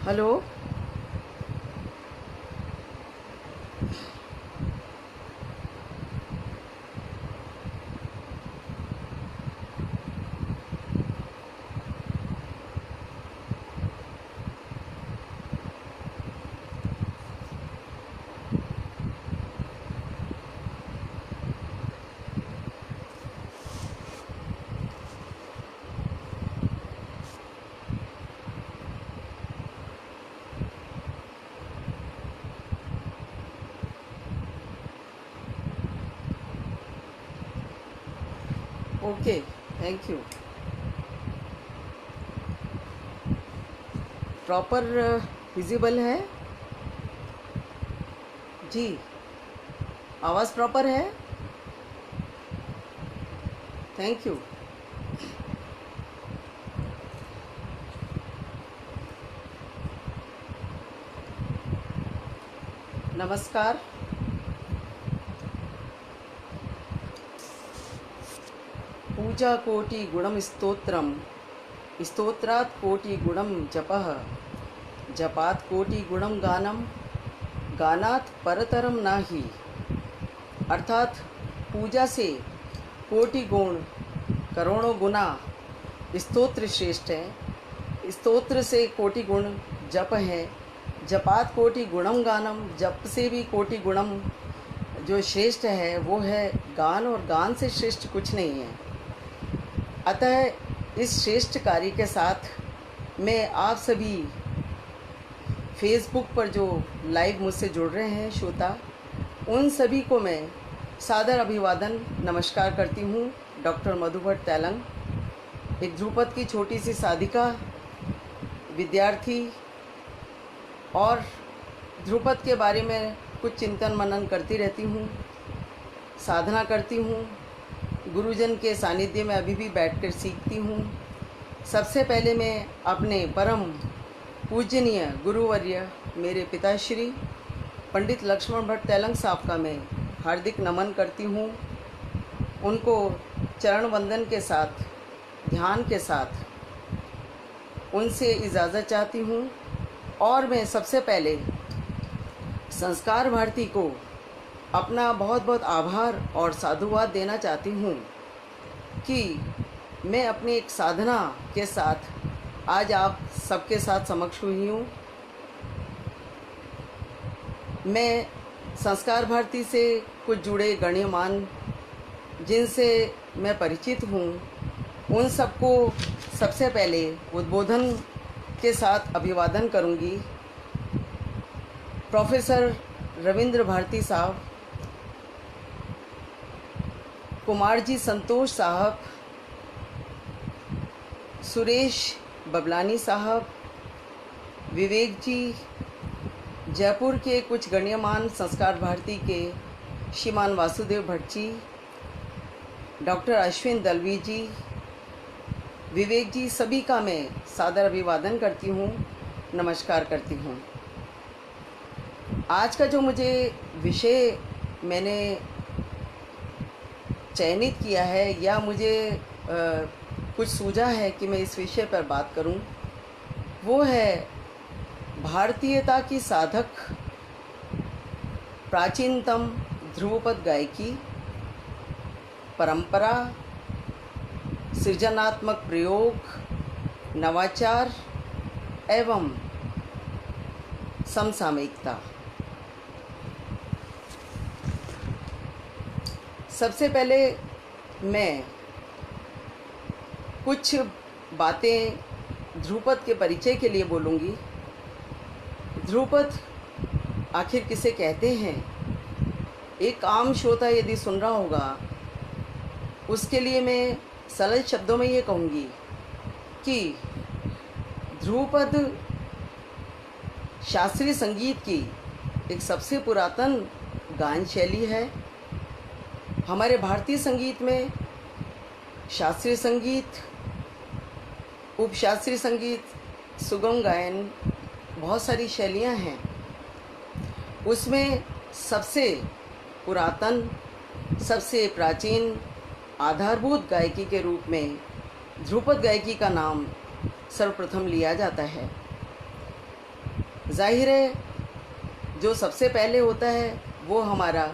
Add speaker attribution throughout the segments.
Speaker 1: Hello. Okay, thank you. Proper visible है जी? आवाज़ proper है? Thank you. नमस्कार। पूजा कोटि गुणम स्तोत्रम, स्तोत्रात् कोटि गुणम जपः, जपात् कोटि गुणम गानम, गानात् परतरम नाही। अर्थात पूजा से कोटि गुण करोड़ों गुना स्तोत्र श्रेष्ठ है, स्तोत्र से कोटि गुण जप है, जपात कोटि गुणम गानम, जप से भी कोटि गुणम जो श्रेष्ठ है वो है गान, और गान से श्रेष्ठ कुछ नहीं है। अतः इस श्रेष्ठ कार्य के साथ मैं आप सभी फेसबुक पर जो लाइव मुझसे जुड़ रहे हैं श्रोता, उन सभी को मैं सादर अभिवादन नमस्कार करती हूँ। डॉक्टर मधु भट्ट तैलंग, एक ध्रुपद की छोटी सी साधिका, विद्यार्थी, और ध्रुपद के बारे में कुछ चिंतन मनन करती रहती हूँ, साधना करती हूँ, गुरुजन के सानिध्य में अभी भी बैठकर सीखती हूँ। सबसे पहले मैं अपने परम पूजनीय गुरुवर्य मेरे पिताश्री पंडित लक्ष्मण भट्ट तैलंग साहब का मैं हार्दिक नमन करती हूँ। उनको चरण वंदन के साथ, ध्यान के साथ उनसे इजाज़त चाहती हूँ। और मैं सबसे पहले संस्कार भारती को अपना बहुत बहुत आभार और साधुवाद देना चाहती हूँ कि मैं अपनी एक साधना के साथ आज आप सबके साथ समक्ष हुई हूँ। मैं संस्कार भारती से कुछ जुड़े गण्यमान जिनसे मैं परिचित हूँ, उन सबको सबसे पहले उद्बोधन के साथ अभिवादन करूँगी। प्रोफेसर रविंद्र भारती साहब, कुमार जी संतोष साहब, सुरेश बबलानी साहब, विवेक जी, जयपुर के कुछ गण्यमान संस्कार भारती के श्रीमान वासुदेव भट्ट जी, डॉक्टर अश्विन दलवी जी, विवेक जी, सभी का मैं सादर अभिवादन करती हूँ, नमस्कार करती हूँ। आज का जो मुझे विषय मैंने चयनित किया है, या मुझे कुछ सूझा है कि मैं इस विषय पर बात करूं, वो है भारतीयता की साधक प्राचीनतम ध्रुवपद गायकी, परंपरा, सृजनात्मक प्रयोग, नवाचार एवं समसामयिकता। सबसे पहले मैं कुछ बातें ध्रुपद के परिचय के लिए बोलूँगी। ध्रुपद आखिर किसे कहते हैं? एक आम श्रोता यदि सुन रहा होगा, उसके लिए मैं सरल शब्दों में ये कहूँगी कि ध्रुपद शास्त्रीय संगीत की एक सबसे पुरातन गान शैली है। हमारे भारतीय संगीत में शास्त्रीय संगीत, उपशास्त्रीय संगीत, सुगम गायन, बहुत सारी शैलियाँ हैं। उसमें सबसे पुरातन, सबसे प्राचीन, आधारभूत गायकी के रूप में ध्रुपद गायकी का नाम सर्वप्रथम लिया जाता है। जाहिर है जो सबसे पहले होता है वो हमारा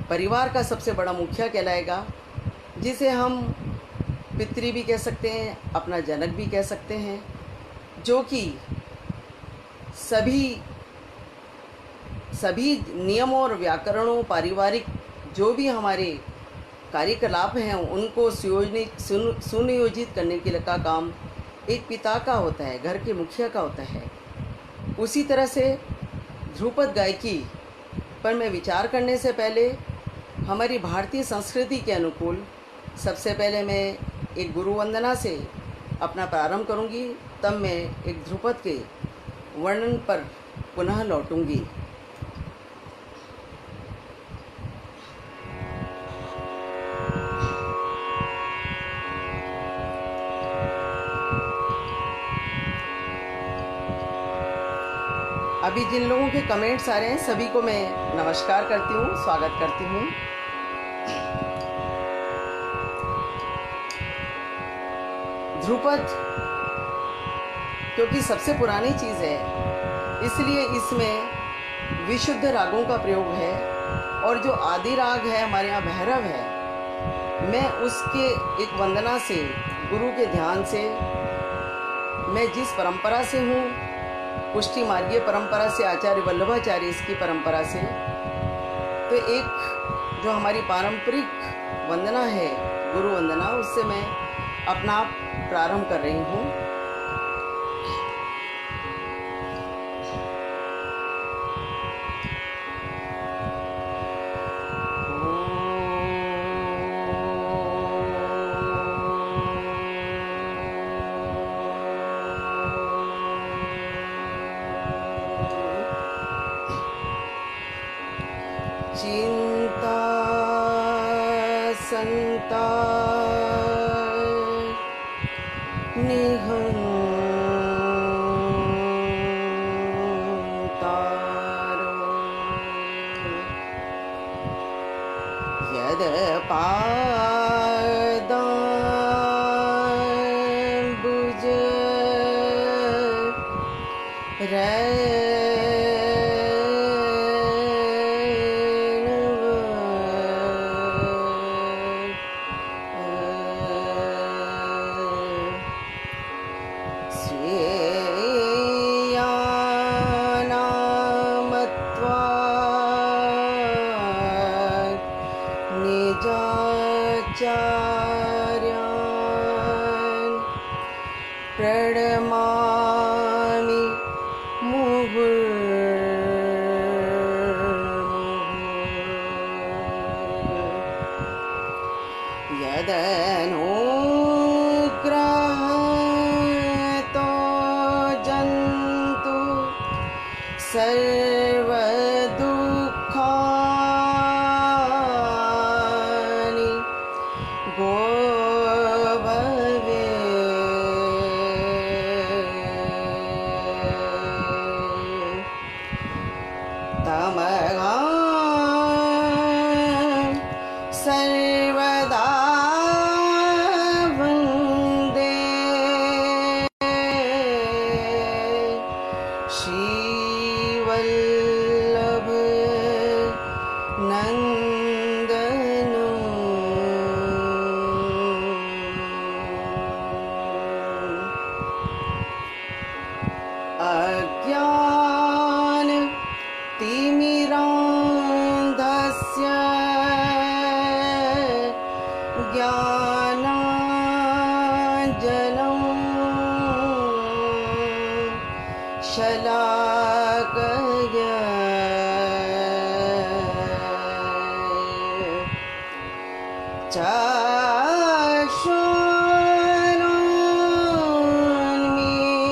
Speaker 1: परिवार का सबसे बड़ा मुखिया कहलाएगा, जिसे हम पितृ भी कह सकते हैं, अपना जनक भी कह सकते हैं, जो कि सभी नियमों और व्याकरणों, पारिवारिक जो भी हमारे कार्यकलाप हैं उनको सुनियोजित करने के का काम एक पिता का होता है, घर के मुखिया का होता है। उसी तरह से ध्रुपद गायकी पर मैं विचार करने से पहले हमारी भारतीय संस्कृति के अनुकूल सबसे पहले मैं एक गुरु वंदना से अपना प्रारंभ करूंगी, तब मैं एक ध्रुपद के वर्णन पर पुनः लौटूंगी। अभी जिन लोगों के कमेंट्स आ रहे हैं सभी को मैं नमस्कार करती हूँ, स्वागत करती हूँ। ध्रुपद क्योंकि सबसे पुरानी चीज़ है, इसलिए इसमें विशुद्ध रागों का प्रयोग है, और जो आदि राग है हमारे यहाँ भैरव है, मैं उसके एक वंदना से, गुरु के ध्यान से, मैं जिस परंपरा से हूँ, पुष्टि मार्गीय परंपरा से, आचार्य वल्लभाचार्य इसकी परंपरा से, तो एक जो हमारी पारंपरिक वंदना है गुरु वंदना, उससे मैं अपना प्रारंभ कर रही हूँ। चिंता संता निहंतारो यद पादाम्बुज निजाचार्यान् प्रणमामि मुहुर्मुहुः यदनुग्रहतो जन्तु सर्वदुःखानि गोभवे तमहं सर्वदा वन्दे श्रीवल्लभ अज्ञान तिमिरान्धस्य ज्ञानाञ्जनं शलाकया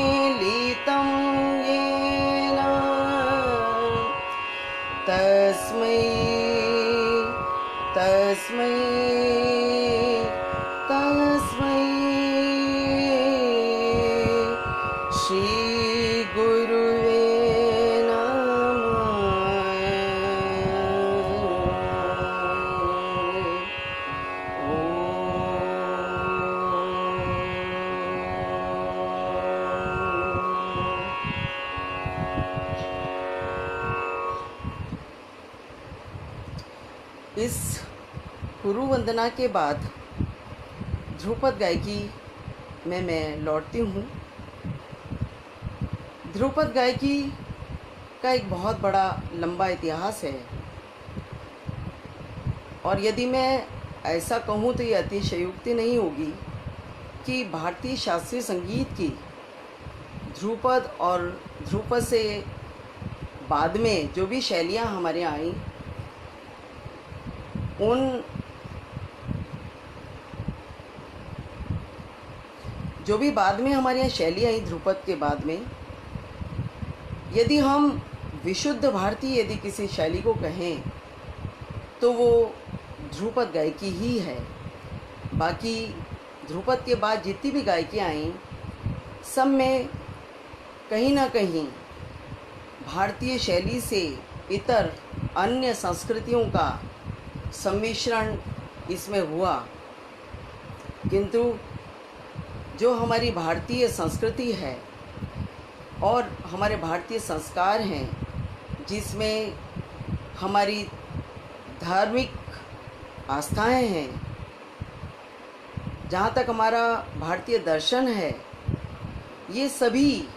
Speaker 1: चक्षुरुन्मीलितं येन तस्मै श्री गुरुवे नमः। इस गुरु वंदना के बाद ध्रुपद गायकी में मैं लौटती हूँ। ध्रुपद गायकी का एक बहुत बड़ा लंबा इतिहास है और यदि मैं ऐसा कहूँ तो ये अतिशयोक्ति नहीं होगी कि भारतीय शास्त्रीय संगीत की ध्रुपद और ध्रुपद से बाद में जो भी शैलियाँ हमारे यहाँ आईं, उन जो भी बाद में हमारे यहाँ शैली आई ध्रुपद के बाद में, यदि हम विशुद्ध भारतीय यदि किसी शैली को कहें तो वो ध्रुपद गायकी ही है। बाकी ध्रुपद के बाद जितनी भी गायकी आईं, सब में कहीं ना कहीं भारतीय शैली से इतर अन्य संस्कृतियों का सम्मिश्रण इसमें हुआ, किंतु जो हमारी भारतीय संस्कृति है और हमारे भारतीय संस्कार हैं, जिसमें हमारी धार्मिक आस्थाएं हैं, जहाँ तक हमारा भारतीय दर्शन है, ये सभी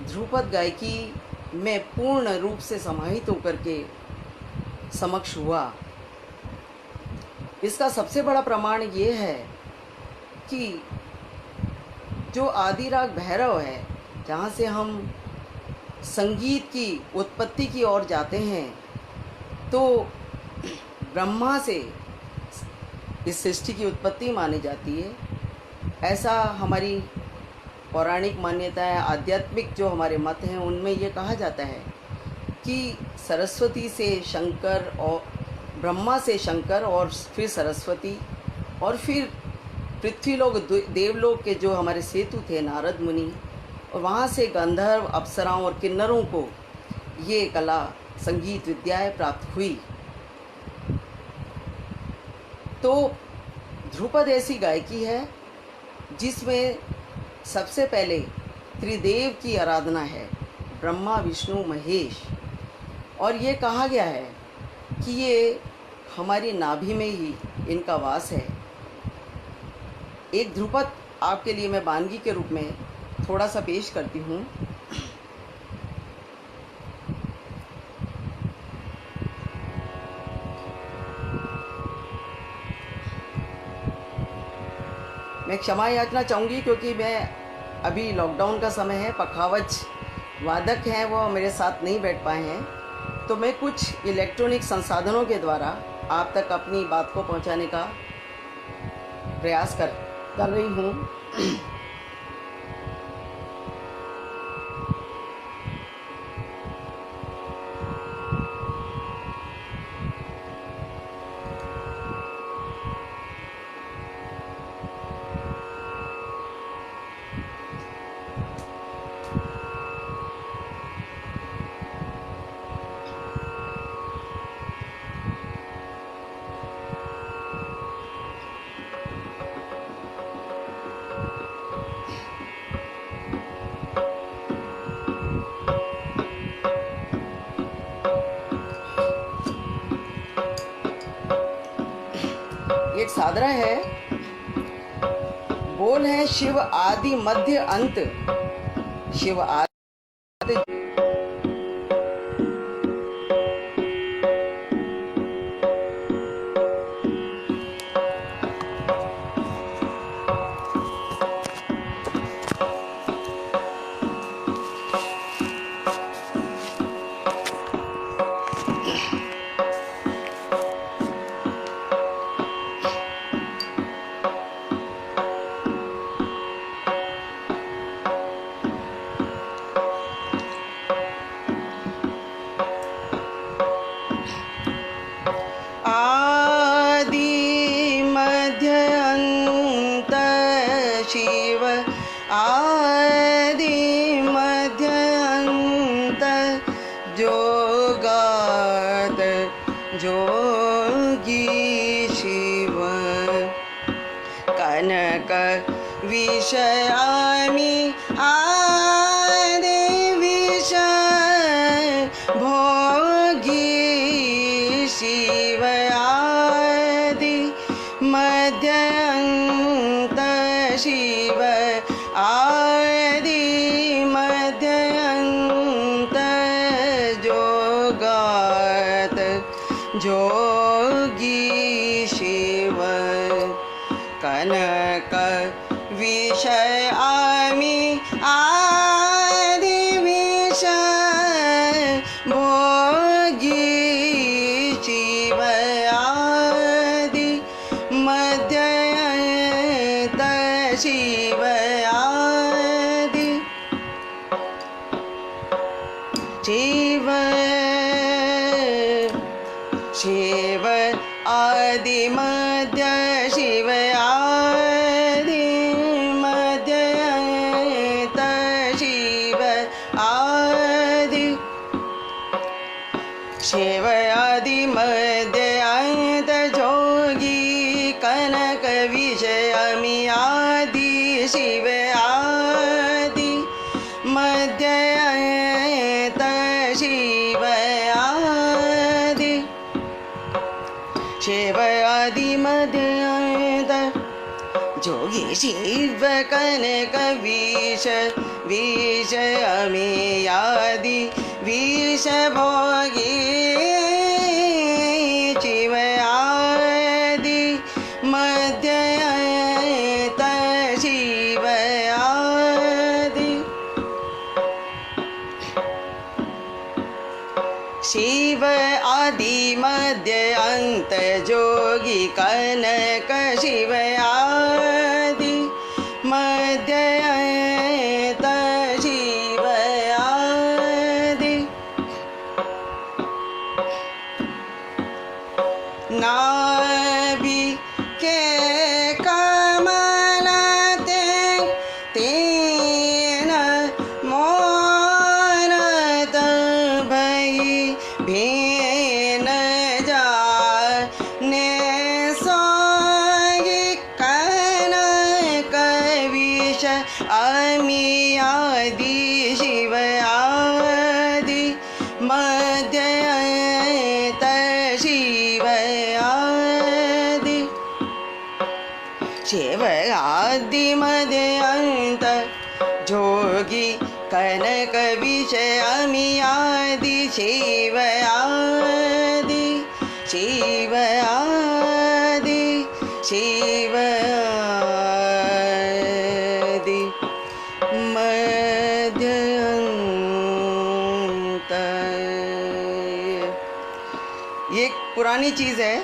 Speaker 1: ध्रुपद गायकी में पूर्ण रूप से समाहित होकर के समक्ष हुआ। इसका सबसे बड़ा प्रमाण ये है कि जो आदि राग भैरव है, जहाँ से हम संगीत की उत्पत्ति की ओर जाते हैं, तो ब्रह्मा से इस सृष्टि की उत्पत्ति मानी जाती है। ऐसा हमारी पौराणिक मान्यताएं, आध्यात्मिक जो हमारे मत हैं, उनमें ये कहा जाता है कि सरस्वती से शंकर और ब्रह्मा से शंकर और फिर सरस्वती और फिर पृथ्वीलोक देवलोक के जो हमारे सेतु थे नारद मुनि, और वहाँ से गंधर्व अप्सराओं और किन्नरों को ये कला संगीत विद्याएं प्राप्त हुई। तो ध्रुपद ऐसी गायकी है जिसमें सबसे पहले त्रिदेव की आराधना है, ब्रह्मा विष्णु महेश, और ये कहा गया है कि ये हमारी नाभि में ही इनका वास है। एक ध्रुपद आपके लिए मैं वानगी के रूप में थोड़ा सा पेश करती हूँ। मैं क्षमा याचना चाहूँगी क्योंकि मैं अभी लॉकडाउन का समय है, पखावज वादक हैं वो मेरे साथ नहीं बैठ पाए हैं, तो मैं कुछ इलेक्ट्रॉनिक संसाधनों के द्वारा आप तक अपनी बात को पहुंचाने का प्रयास कर रही हूँ। एक सादरा है, बोल है शिव आदि मध्य अंत, शिव आदि शिव आदि मध्य अंत जोगात जोगी शिव कनक विषयामि आदि विषय भोगी शिव मध्य अंत शिव आदि मध्य अंत जोगात जोगी शिव कनक विषय आमी आदि विषय भोगी शिव आदि मध्य अंत शिव आदि शिव शिव आदि मध्य शिव आदि मध्य अंत शिव आदि शिव आदि मध्य अंत जोगी कनक विषय अमी आदि शिव आदि मध्य अंत शिव आदि शिव आदि मध्य अंत जोगी शिव कनक विष विष अमी आदि विष भोगी शिव आदि मध्य अंत शिव आदि शिव आदि मध्य अंत जोगी कनक शिव आदि मध्य अंत शिव आदि नाभि के कमलते तेन मोनत भई भेन जाने सोगी कनक विष अमी आदि शिव आदि मध्य अंत शिव आदि शिव आदि मध्य अंत जोगी कनक विषय अमी आदि शिव आदि शिव आदि शिव आदि मध्य अंत। ये एक पुरानी चीज़ है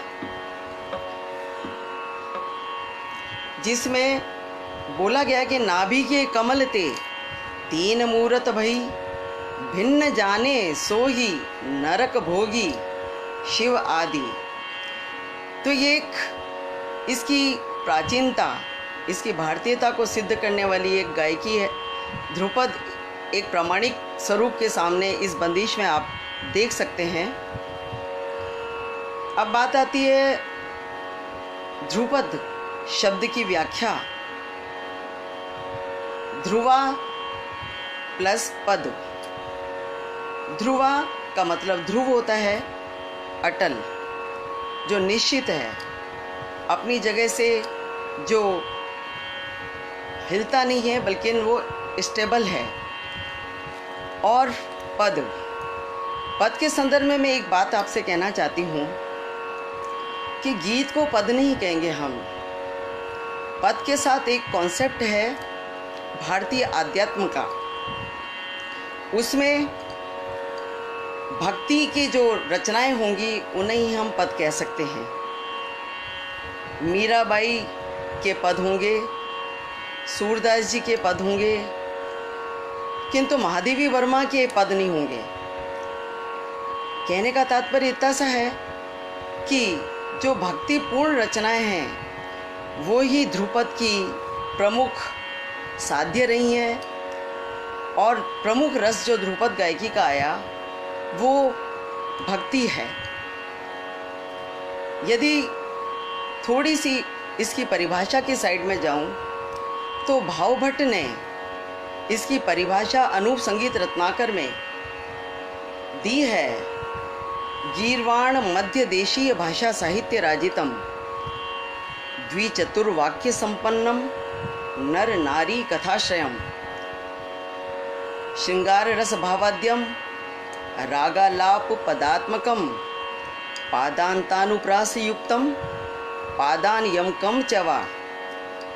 Speaker 1: जिसमें बोला गया कि नाभि के कमल ते तीन मूरत भई भिन्न जाने सोही नरक भोगी शिव आदि। तो ये एक इसकी प्राचीनता, इसकी भारतीयता को सिद्ध करने वाली एक गायकी है। ध्रुपद एक प्रामाणिक स्वरूप के सामने इस बंदिश में आप देख सकते हैं। अब बात आती है ध्रुपद शब्द की व्याख्या। ध्रुवा प्लस पद। ध्रुवा का मतलब ध्रुव होता है अटल, जो निश्चित है, अपनी जगह से जो हिलता नहीं है बल्कि वो स्टेबल है। और पद, पद के संदर्भ में मैं एक बात आपसे कहना चाहती हूँ कि गीत को पद नहीं कहेंगे हम। पद के साथ एक कॉन्सेप्ट है भारतीय आध्यात्म का, उसमें भक्ति की जो रचनाएं होंगी उन्हें ही हम पद कह सकते हैं। मीराबाई के पद होंगे, सूरदास जी के पद होंगे, किंतु महादेवी वर्मा के पद नहीं होंगे। कहने का तात्पर्य इतना सा है कि जो भक्तिपूर्ण रचनाएं हैं वो ही ध्रुपद की प्रमुख साध्य रही हैं, और प्रमुख रस जो ध्रुपद गायकी का आया वो भक्ति है। यदि थोड़ी सी इसकी परिभाषा की साइड में जाऊं तो भावभट्ट ने इसकी परिभाषा अनूप संगीत रत्नाकर में दी है। गीर्वाण मध्य देशीय भाषा साहित्य राजितम द्विचतुर्वाक्य संपन्नम नर नारी कथाश्रयम श्रृंगार रस भावाद्यम रागालाप पदात्मकम पादांतानुप्रास युक्तम पादान यमकम चवा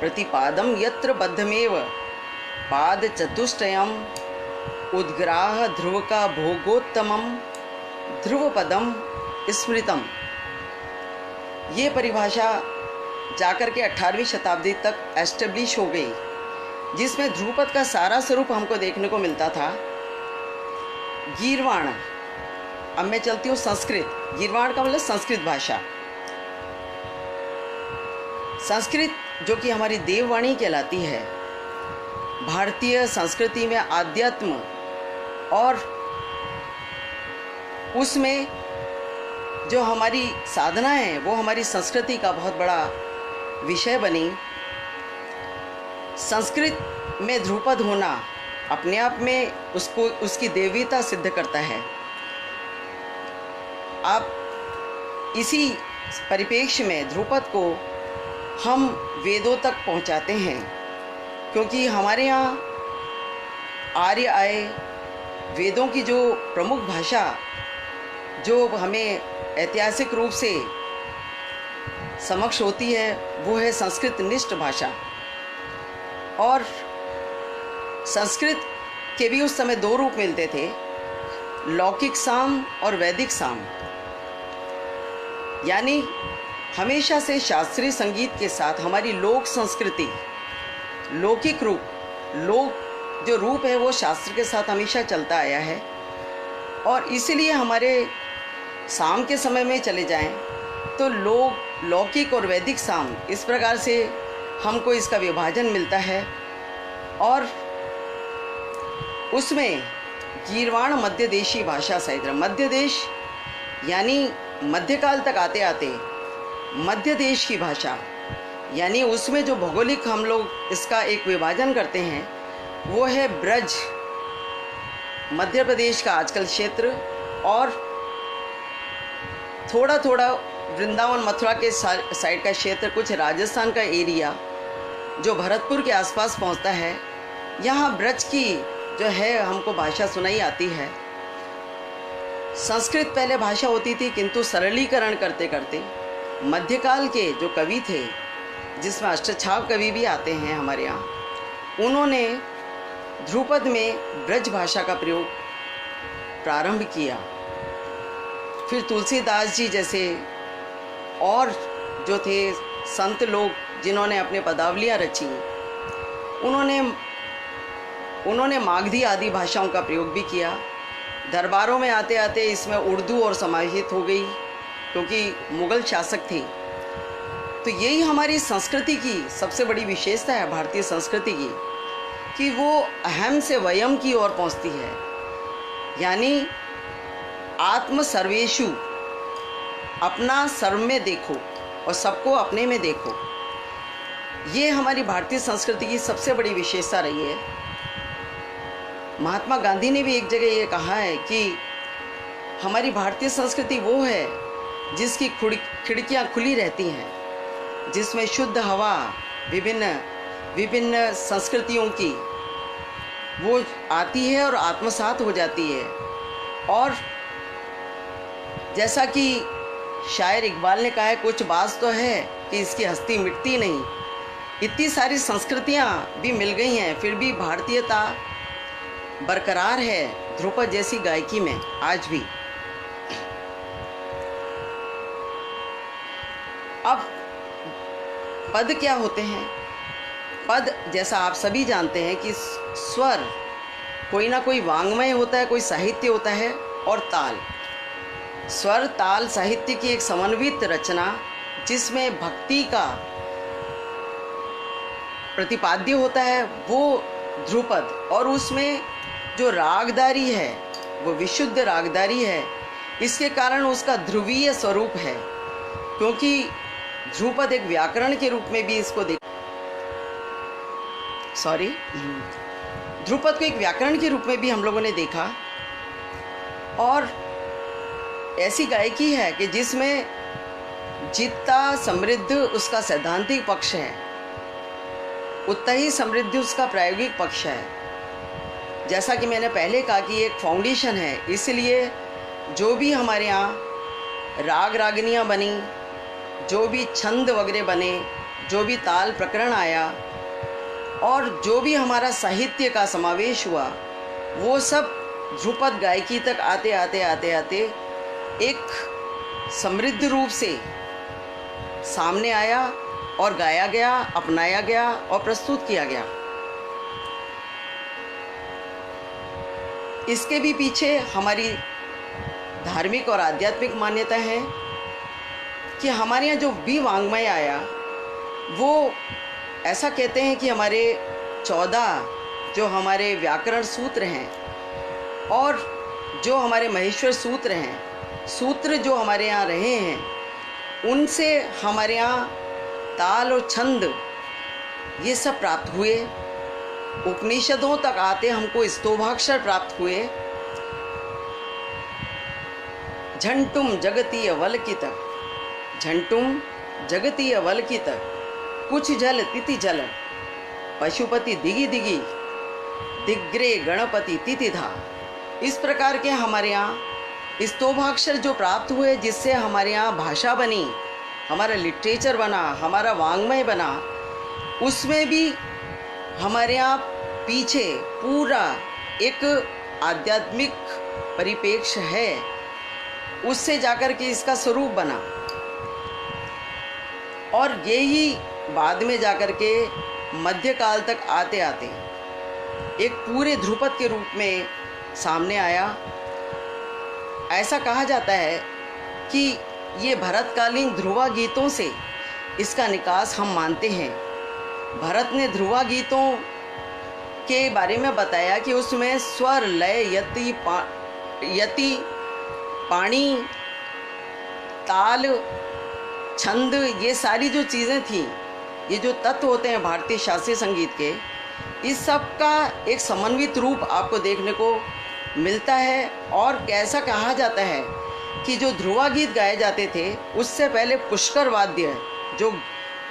Speaker 1: प्रतिपादम यत्र बद्धमेव पाद चतुष्टयम उद्ग्राह ध्रुव का भोगोत्तमम ध्रुवपदम स्मृतम। ये परिभाषा जाकर के 18वीं शताब्दी तक एस्टेब्लिश हो गई, जिसमें ध्रुवपद का सारा स्वरूप हमको देखने को मिलता था। गीर्वाण, अब मैं चलती हूँ संस्कृत। गीर्वाण का मतलब संस्कृत भाषा। संस्कृत जो कि हमारी देववाणी कहलाती है, भारतीय संस्कृति में आध्यात्म और उसमें जो हमारी साधना है वो हमारी संस्कृति का बहुत बड़ा विषय बनी। संस्कृत में ध्रुपद होना अपने आप में उसको उसकी देवीता सिद्ध करता है। आप इसी परिप्रेक्ष्य में ध्रुपद को हम वेदों तक पहुंचाते हैं, क्योंकि हमारे यहाँ आर्य आए। वेदों की जो प्रमुख भाषा जो हमें ऐतिहासिक रूप से समक्ष होती है वो है संस्कृत निष्ठ भाषा। और संस्कृत के भी उस समय दो रूप मिलते थे, लौकिक साम और वैदिक साम। यानी हमेशा से शास्त्रीय संगीत के साथ हमारी लोक संस्कृति, लौकिक रूप, लोक जो रूप है वो शास्त्र के साथ हमेशा चलता आया है। और इसीलिए हमारे साम के समय में चले जाएं तो लौकिक और वैदिक साम, इस प्रकार से हमको इसका विभाजन मिलता है। और उसमें गीर्वाण मध्य देशी भाषा सहित, मध्य देश यानी मध्यकाल तक आते आते मध्य देश की भाषा, यानी उसमें जो भौगोलिक हम लोग इसका एक विभाजन करते हैं वो है ब्रज, मध्य प्रदेश का आजकल क्षेत्र, और थोड़ा थोड़ा वृंदावन मथुरा के साइड का क्षेत्र, कुछ राजस्थान का एरिया जो भरतपुर के आसपास पहुंचता है। यहाँ ब्रज की जो है हमको भाषा सुनाई आती है। संस्कृत पहले भाषा होती थी, किंतु सरलीकरण करते करते मध्यकाल के जो कवि थे, जिसमें अष्टछाव कवि भी आते हैं हमारे यहाँ, उन्होंने ध्रुपद में ब्रज भाषा का प्रयोग प्रारंभ किया। फिर तुलसीदास जी जैसे और जो थे संत लोग जिन्होंने अपने पदावलियाँ रची, उन्होंने मागधी आदि भाषाओं का प्रयोग भी किया। दरबारों में आते आते इसमें उर्दू और समाहित हो गई, क्योंकि मुग़ल शासक थे। तो यही हमारी संस्कृति की सबसे बड़ी विशेषता है, भारतीय संस्कृति की, कि वो अहम से वयम की ओर पहुंचती है। यानी आत्म सर्वेषु, अपना सर्व में देखो और सबको अपने में देखो। ये हमारी भारतीय संस्कृति की सबसे बड़ी विशेषता रही है। महात्मा गांधी ने भी एक जगह ये कहा है कि हमारी भारतीय संस्कृति वो है जिसकी खिड़कियाँ खुली रहती हैं, जिसमें शुद्ध हवा विभिन्न संस्कृतियों की वो आती है और आत्मसात हो जाती है। और जैसा कि शायर इकबाल ने कहा है, कुछ बात तो है कि इसकी हस्ती मिटती नहीं। इतनी सारी संस्कृतियाँ भी मिल गई हैं, फिर भी भारतीयता बरकरार है ध्रुपद जैसी गायकी में आज भी। अब पद क्या होते हैं? पद जैसा आप सभी जानते हैं कि स्वर कोई ना कोई वांग्मय होता है, कोई साहित्य होता है, और ताल, स्वर ताल साहित्य की एक समन्वित रचना जिसमें भक्ति का प्रतिपाद्य होता है वो ध्रुपद। और उसमें जो रागदारी है वो विशुद्ध रागदारी है। इसके कारण उसका ध्रुवीय स्वरूप है, क्योंकि ध्रुपद एक व्याकरण के रूप में भी इसको ध्रुपद को एक व्याकरण के रूप में भी हम लोगों ने देखा। और ऐसी गायकी है कि जिसमें जितना समृद्ध उसका सैद्धांतिक पक्ष है, उतना ही समृद्ध उसका प्रायोगिक पक्ष है। जैसा कि मैंने पहले कहा कि एक फाउंडेशन है, इसलिए जो भी हमारे यहाँ राग रागनियाँ बनी, जो भी छंद वगैरह बने, जो भी ताल प्रकरण आया और जो भी हमारा साहित्य का समावेश हुआ, वो सब ध्रुपद गायकी तक आते आते आते आते एक समृद्ध रूप से सामने आया और गाया गया, अपनाया गया और प्रस्तुत किया गया। इसके भी पीछे हमारी धार्मिक और आध्यात्मिक मान्यता है कि हमारे यहाँ जो भी वाङ्मय आया, वो ऐसा कहते हैं कि हमारे 14 जो हमारे व्याकरण सूत्र हैं और जो हमारे महेश्वर सूत्र हैं, सूत्र जो हमारे यहाँ रहे हैं, उनसे हमारे यहाँ ताल और छंद ये सब प्राप्त हुए। उपनिषदों तक आते हमको स्तोभाक्षर प्राप्त हुए। झंटुम जगतीय वलकित, झंटुम जगतीय वलकित, कुछ जल तिथि जल, पशुपति दिगी दिगी, दिग्रे गणपति तिथिधा। इस प्रकार के हमारे यहाँ स्तोभाक्षर जो प्राप्त हुए, जिससे हमारे यहाँ भाषा बनी, हमारा लिटरेचर बना, हमारा वाङ्मय बना, उसमें भी हमारे यहाँ पीछे पूरा एक आध्यात्मिक परिप्रेक्ष्य है, उससे जाकर के इसका स्वरूप बना। और यही बाद में जाकर के मध्यकाल तक आते आते एक पूरे ध्रुपद के रूप में सामने आया। ऐसा कहा जाता है कि ये भरतकालीन ध्रुवा गीतों से इसका निकास हम मानते हैं। भरत ने ध्रुवा गीतों के बारे में बताया कि उसमें स्वर, लय, यति, पाणी, ताल, छंद, ये सारी जो चीज़ें थीं, ये जो तत्व होते हैं भारतीय शास्त्रीय संगीत के, इस सब का एक समन्वित रूप आपको देखने को मिलता है। और कैसा कहा जाता है कि जो ध्रुवा गीत गाए जाते थे, उससे पहले पुष्कर वाद्य, जो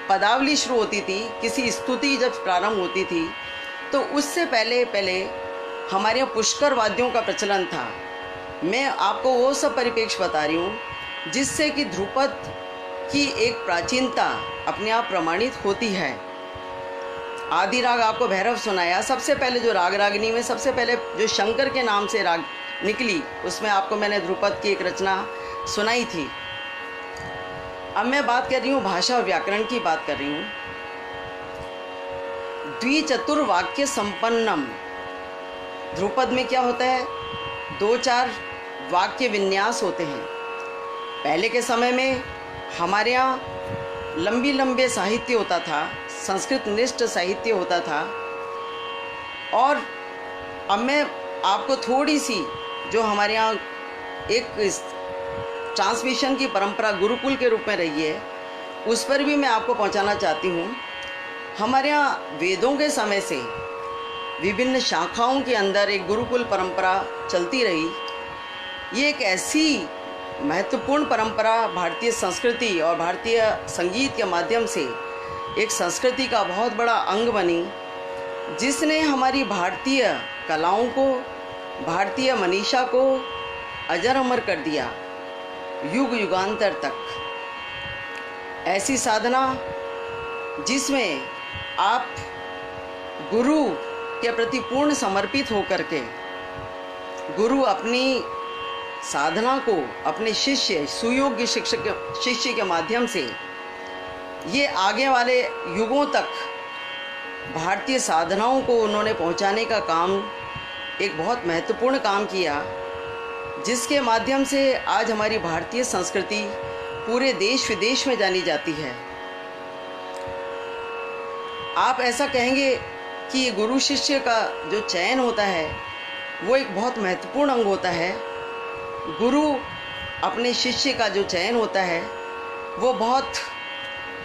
Speaker 1: पदावली शुरू होती थी, किसी स्तुति जब प्रारंभ होती थी, तो उससे पहले हमारे यहाँ पुष्कर वाद्यों का प्रचलन था। मैं आपको वो सब परिप्रेक्ष्य बता रही हूँ जिससे कि ध्रुपद की एक प्राचीनता अपने आप प्रमाणित होती है। आदि राग आपको भैरव सुनाया। सबसे पहले जो राग रागिनी में सबसे पहले जो शंकर के नाम से राग निकली, उसमें आपको मैंने ध्रुपद की एक रचना सुनाई थी। अब मैं बात कर रही हूँ भाषा और व्याकरण की बात कर रही हूँ। द्विचतुर्वाक्य संपन्नम, ध्रुपद में क्या होता है, 2-4 वाक्य विन्यास होते हैं। पहले के समय में हमारे यहाँ लंबे साहित्य होता था, संस्कृत निष्ठ साहित्य होता था। और अब मैं आपको थोड़ी सी जो हमारे यहाँ एक ट्रांसमिशन की परंपरा गुरुकुल के रूप में रही है, उस पर भी मैं आपको पहुँचाना चाहती हूँ। हमारे यहाँ वेदों के समय से विभिन्न शाखाओं के अंदर एक गुरुकुल परंपरा चलती रही। ये एक ऐसी महत्वपूर्ण परंपरा भारतीय संस्कृति और भारतीय संगीत के माध्यम से एक संस्कृति का बहुत बड़ा अंग बनी, जिसने हमारी भारतीय कलाओं को, भारतीय मनीषा को अजर अमर कर दिया युग युगांतर तक। ऐसी साधना जिसमें आप गुरु के प्रति पूर्ण समर्पित होकर के गुरु अपनी साधना को अपने शिष्य, सुयोग्य शिष्य के माध्यम से ये आगे वाले युगों तक भारतीय साधनाओं को उन्होंने पहुंचाने का काम, एक बहुत महत्वपूर्ण काम किया, जिसके माध्यम से आज हमारी भारतीय संस्कृति पूरे देश विदेश में जानी जाती है। आप ऐसा कहेंगे कि ये गुरु शिष्य का जो चयन होता है वो एक बहुत महत्वपूर्ण अंग होता है। गुरु अपने शिष्य का जो चयन होता है वो बहुत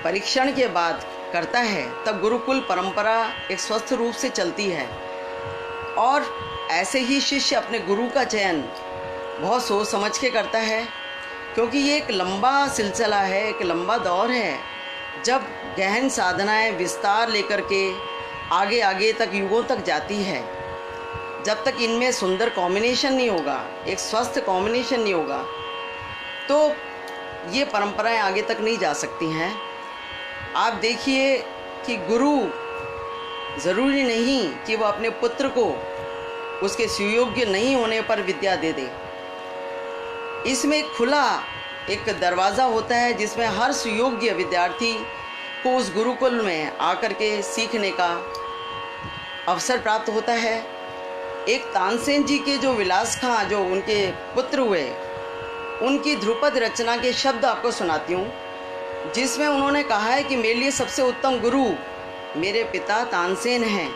Speaker 1: परीक्षण के बाद करता है, तब गुरुकुल परंपरा एक स्वस्थ रूप से चलती है। और ऐसे ही शिष्य अपने गुरु का चयन बहुत सोच समझ के करता है। क्योंकि ये एक लंबा सिलसिला है, एक लंबा दौर है, जब गहन साधनाएं विस्तार लेकर के आगे आगे तक युगों तक जाती है। जब तक इनमें सुंदर कॉम्बिनेशन नहीं होगा, एक स्वस्थ कॉम्बिनेशन नहीं होगा, तो ये परंपराएं आगे तक नहीं जा सकती हैं। आप देखिए कि गुरु ज़रूरी नहीं कि वो अपने पुत्र को उसके सुयोग्य नहीं होने पर विद्या दे दे। इसमें खुला एक दरवाज़ा होता है जिसमें हर सुयोग्य विद्यार्थी को उस गुरुकुल में आकर के सीखने का अवसर प्राप्त होता है। एक तानसेन जी के जो विलास खां जो उनके पुत्र हुए, उनकी ध्रुपद रचना के शब्द आपको सुनाती हूँ, जिसमें उन्होंने कहा है कि मेरे लिए सबसे उत्तम गुरु मेरे पिता तानसेन हैं।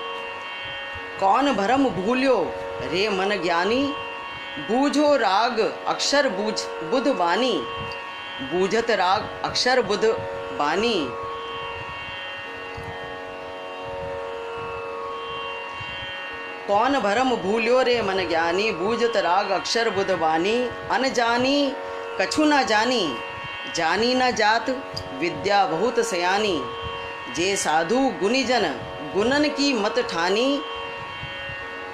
Speaker 1: कौन भरम भूल्यो रे मन ज्ञानी, बूझो राग अक्षर बुध बानी, बूझत राग अक्षर बुध बानी। कौन भरम भूल्यो रे मन ज्ञानी, बूझत राग अक्षर बुध बानी। अनजानी कछु न जानी, जानी न जात विद्या बहुत सयानी। जे साधु गुनीजन गुणन की मत ठानी,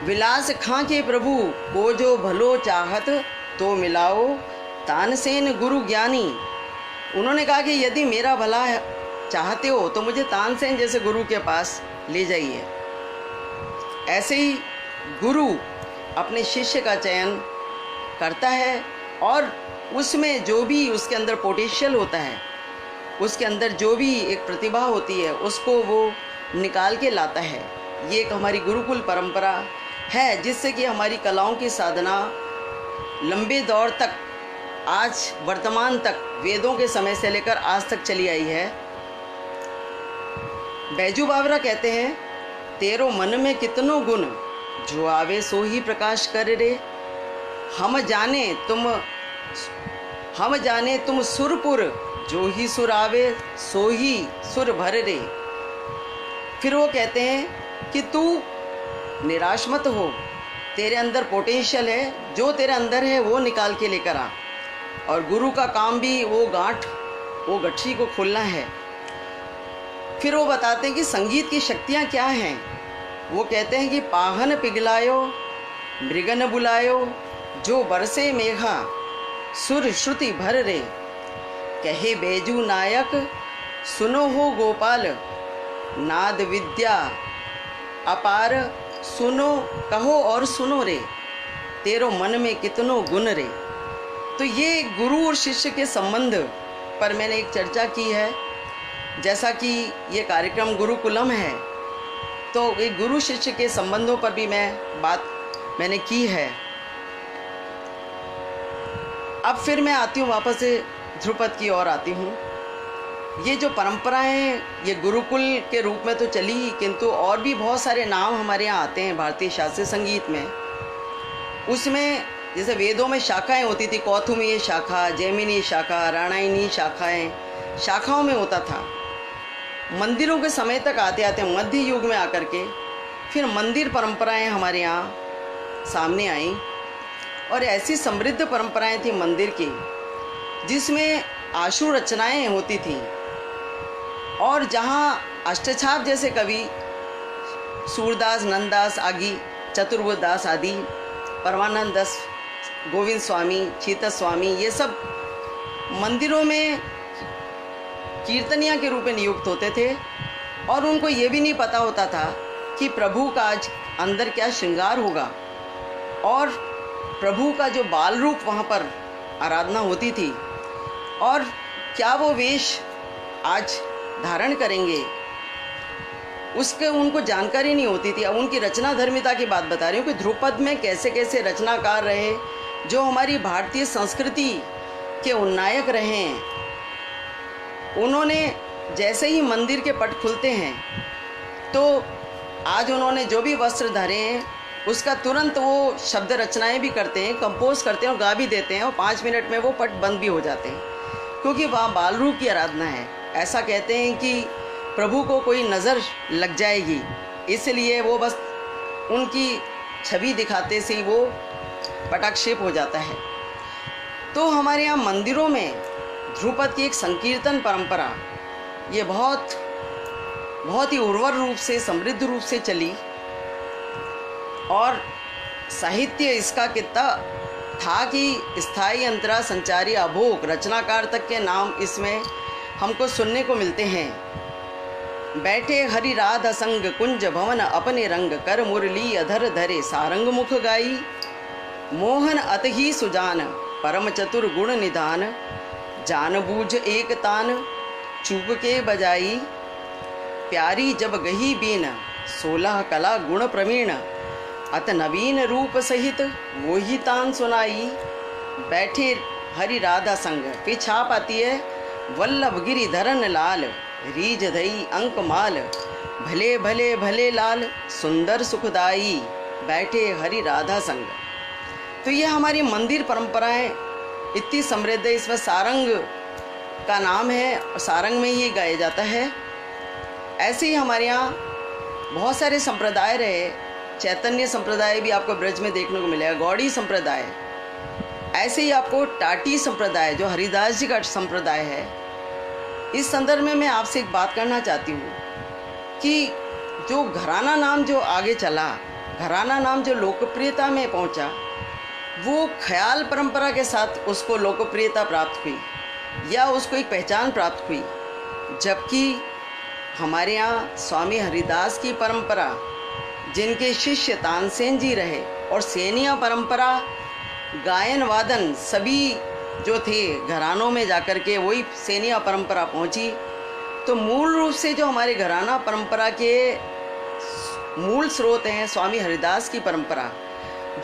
Speaker 1: विलास खां के प्रभु को जो भलो चाहत, तो मिलाओ तानसेन गुरु ज्ञानी। उन्होंने कहा कि यदि मेरा भला चाहते हो तो मुझे तानसेन जैसे गुरु के पास ले जाइए। ऐसे ही गुरु अपने शिष्य का चयन करता है और उसमें जो भी उसके अंदर पोटेंशियल होता है, उसके अंदर जो भी एक प्रतिभा होती है, उसको वो निकाल के लाता है। ये एक हमारी गुरुकुल परंपरा है, जिससे कि हमारी कलाओं की साधना लंबे दौर तक, आज वर्तमान तक, वेदों के समय से लेकर आज तक चली आई है। बैजू बावरा कहते हैं, तेरो मन में कितनो गुण, जो आवे सो ही प्रकाश कर रे। हम जाने तुम सुरपुर, जो ही सुर आवे सो ही सुर भर रे। फिर वो कहते हैं कि तू निराश मत हो, तेरे अंदर पोटेंशियल है, जो तेरे अंदर है वो निकाल के लेकर आ। और गुरु का काम भी वो गठरी को खोलना है। फिर वो बताते हैं कि संगीत की शक्तियाँ क्या हैं। वो कहते हैं कि पाहन पिघलायो मृगन बुलायो, जो बरसे मेघा सुर श्रुति भर रे। कहे बैजू नायक सुनो हो गोपाल, नाद विद्या अपार, सुनो कहो और सुनो रे, तेरो मन में कितनो गुण रे। तो ये गुरु और शिष्य के संबंध पर मैंने एक चर्चा की है। जैसा कि ये कार्यक्रम गुरुकुलम है, तो एक गुरु शिष्य के संबंधों पर भी मैंने की है। अब फिर मैं आती हूँ वापस से ध्रुपद की ओर आती हूँ। ये जो परंपराएं ये गुरुकुल के रूप में तो चली, किंतु और भी बहुत सारे नाम हमारे यहाँ आते हैं भारतीय शास्त्रीय संगीत में। उसमें जैसे वेदों में शाखाएं होती थी, कौथुमीय शाखा, जैमिनी शाखा, राणायणी शाखाओं में होता था। मंदिरों के समय तक आते आते मध्य युग में आकर के फिर मंदिर परंपराएं हमारे यहाँ सामने आईं। और ऐसी समृद्ध परंपराएं थी मंदिर की, जिसमें आशु रचनाएं होती थीं। और जहाँ अष्टछाप जैसे कवि सूरदास, नंददास आदि, चतुर्बुद्ध दास आदि, परमानंद दास, गोविंद स्वामी, चीतस स्वामी, ये सब मंदिरों में कीर्तनिया के रूप में नियुक्त होते थे। और उनको ये भी नहीं पता होता था कि प्रभु का आज अंदर क्या श्रृंगार होगा, और प्रभु का जो बाल रूप वहाँ पर आराधना होती थी, और क्या वो वेश आज धारण करेंगे, उसके उनको जानकारी नहीं होती थी। अब उनकी रचना धर्मिता की बात बता रही हूँ कि ध्रुपद में कैसे कैसे रचनाकार रहे, जो हमारी भारतीय संस्कृति के उन्नायक रहे हैं। उन्होंने जैसे ही मंदिर के पट खुलते हैं, तो आज उन्होंने जो भी वस्त्र धरे हैं उसका तुरंत वो शब्द रचनाएं भी करते हैं, कंपोज करते हैं और गा भी देते हैं, और 5 मिनट में वो पट बंद भी हो जाते हैं, क्योंकि वहाँ बाल रूप की आराधना है। ऐसा कहते हैं कि प्रभु को कोई नज़र लग जाएगी, इसलिए वो बस उनकी छवि दिखाते से ही वो पटाक्षेप हो जाता है। तो हमारे यहाँ मंदिरों में ध्रुपद की एक संकीर्तन परंपरा ये बहुत ही उर्वर रूप से, समृद्ध रूप से चली और साहित्य इसका कितना था कि स्थायी, अंतरा, संचारी, अभोग, रचनाकार तक के नाम इसमें हमको सुनने को मिलते हैं। बैठे हरि राधा संग कुंज भवन अपने रंग कर मुरली अधर धरे सारंग मुख गाई मोहन अतही सुजान परम चतुर गुण निधान जान बूझ एक तान चूक के बजाई प्यारी जब गही बीन 16 कला गुण प्रवीण अत नवीन रूप सहित वो ही तान सुनाई। बैठे हरि राधा संग पे छाप आती है वल्लभ गिरी धरन लाल रीज धई अंक माल भले भले भले लाल सुंदर सुखदाई बैठे हरि राधा संग। तो ये हमारी मंदिर परंपराएं इतनी समृद्ध है। इसमें सारंग का नाम है और सारंग में ही गाया जाता है। ऐसे ही हमारे यहाँ बहुत सारे संप्रदाय रहे। चैतन्य संप्रदाय भी आपको ब्रज में देखने को मिलेगा, गौड़ी संप्रदाय, ऐसे ही आपको टाटी संप्रदाय जो हरिदास जी का संप्रदाय है। इस संदर्भ में मैं आपसे एक बात करना चाहती हूँ कि जो घराना नाम जो आगे चला, घराना नाम जो लोकप्रियता में पहुँचा, वो ख्याल परंपरा के साथ उसको लोकप्रियता प्राप्त हुई या उसको एक पहचान प्राप्त हुई। जबकि हमारे यहाँ स्वामी हरिदास की परंपरा, जिनके शिष्य तानसेन जी रहे, और सेनिया परंपरा, गायन वादन सभी जो थे घरानों में जाकर के वही सेनिया परंपरा पहुंची। तो मूल रूप से जो हमारे घराना परंपरा के मूल स्रोत हैं स्वामी हरिदास की परंपरा,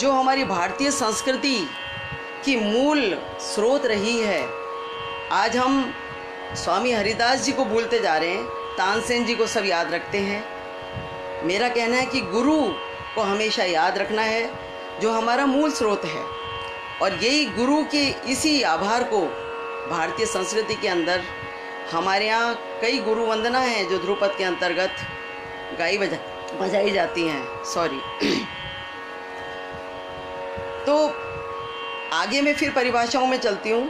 Speaker 1: जो हमारी भारतीय संस्कृति की मूल स्रोत रही है। आज हम स्वामी हरिदास जी को भूलते जा रहे हैं, तानसेन जी को सब याद रखते हैं। मेरा कहना है कि गुरु को हमेशा याद रखना है, जो हमारा मूल स्रोत है। और यही गुरु के इसी आभार को भारतीय संस्कृति के अंदर हमारे यहाँ कई गुरु वंदना हैं जो ध्रुपद के अंतर्गत बजाई जाती हैं। तो आगे मैं फिर परिभाषाओं में चलती हूँ।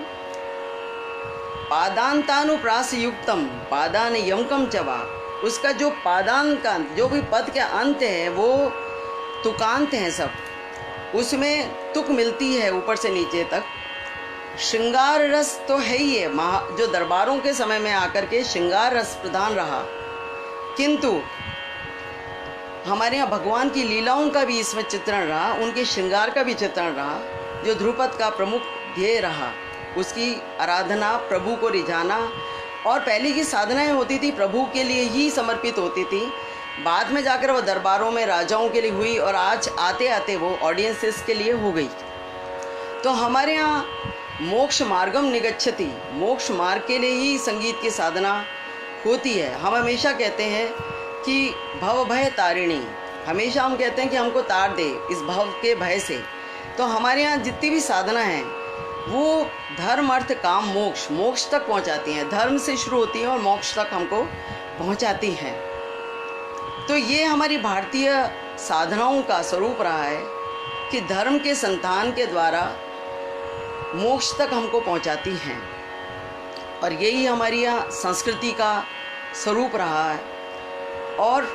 Speaker 1: पादांतानुप्रास युक्तम पादान यमकम चवा, उसका जो पादान का जो भी पद के अंत है वो तुकांत हैं सब, उसमें तुक मिलती है ऊपर से नीचे तक। श्रृंगार रस तो है ही है, जो दरबारों के समय में आकर के श्रृंगार रस प्रधान रहा, किंतु हमारे यहाँ भगवान की लीलाओं का भी इसमें चित्रण रहा, उनके श्रृंगार का भी चित्रण रहा, जो ध्रुपद का प्रमुख ध्येय रहा। उसकी आराधना, प्रभु को रिझाना, और पहले की साधनाएं होती थी प्रभु के लिए ही समर्पित होती थी। बाद में जाकर वो दरबारों में राजाओं के लिए हुई, और आज आते आते वो ऑडियंसेस के लिए हो गई। तो हमारे यहाँ मोक्ष मार्गम निगच्छति, मोक्ष मार्ग के लिए ही संगीत की साधना होती है। हम हमेशा कहते हैं कि भव भय तारिणी, हमेशा हम कहते हैं कि हमको तार दे इस भव के भय से। तो हमारे यहाँ जितनी भी साधना है वो धर्म अर्थ काम मोक्ष, मोक्ष तक पहुंचाती हैं। धर्म से शुरू होती हैं और मोक्ष तक हमको पहुंचाती हैं। तो ये हमारी भारतीय साधनाओं का स्वरूप रहा है कि धर्म के संतान के द्वारा मोक्ष तक हमको पहुंचाती हैं, और यही हमारी यहाँ संस्कृति का स्वरूप रहा है। और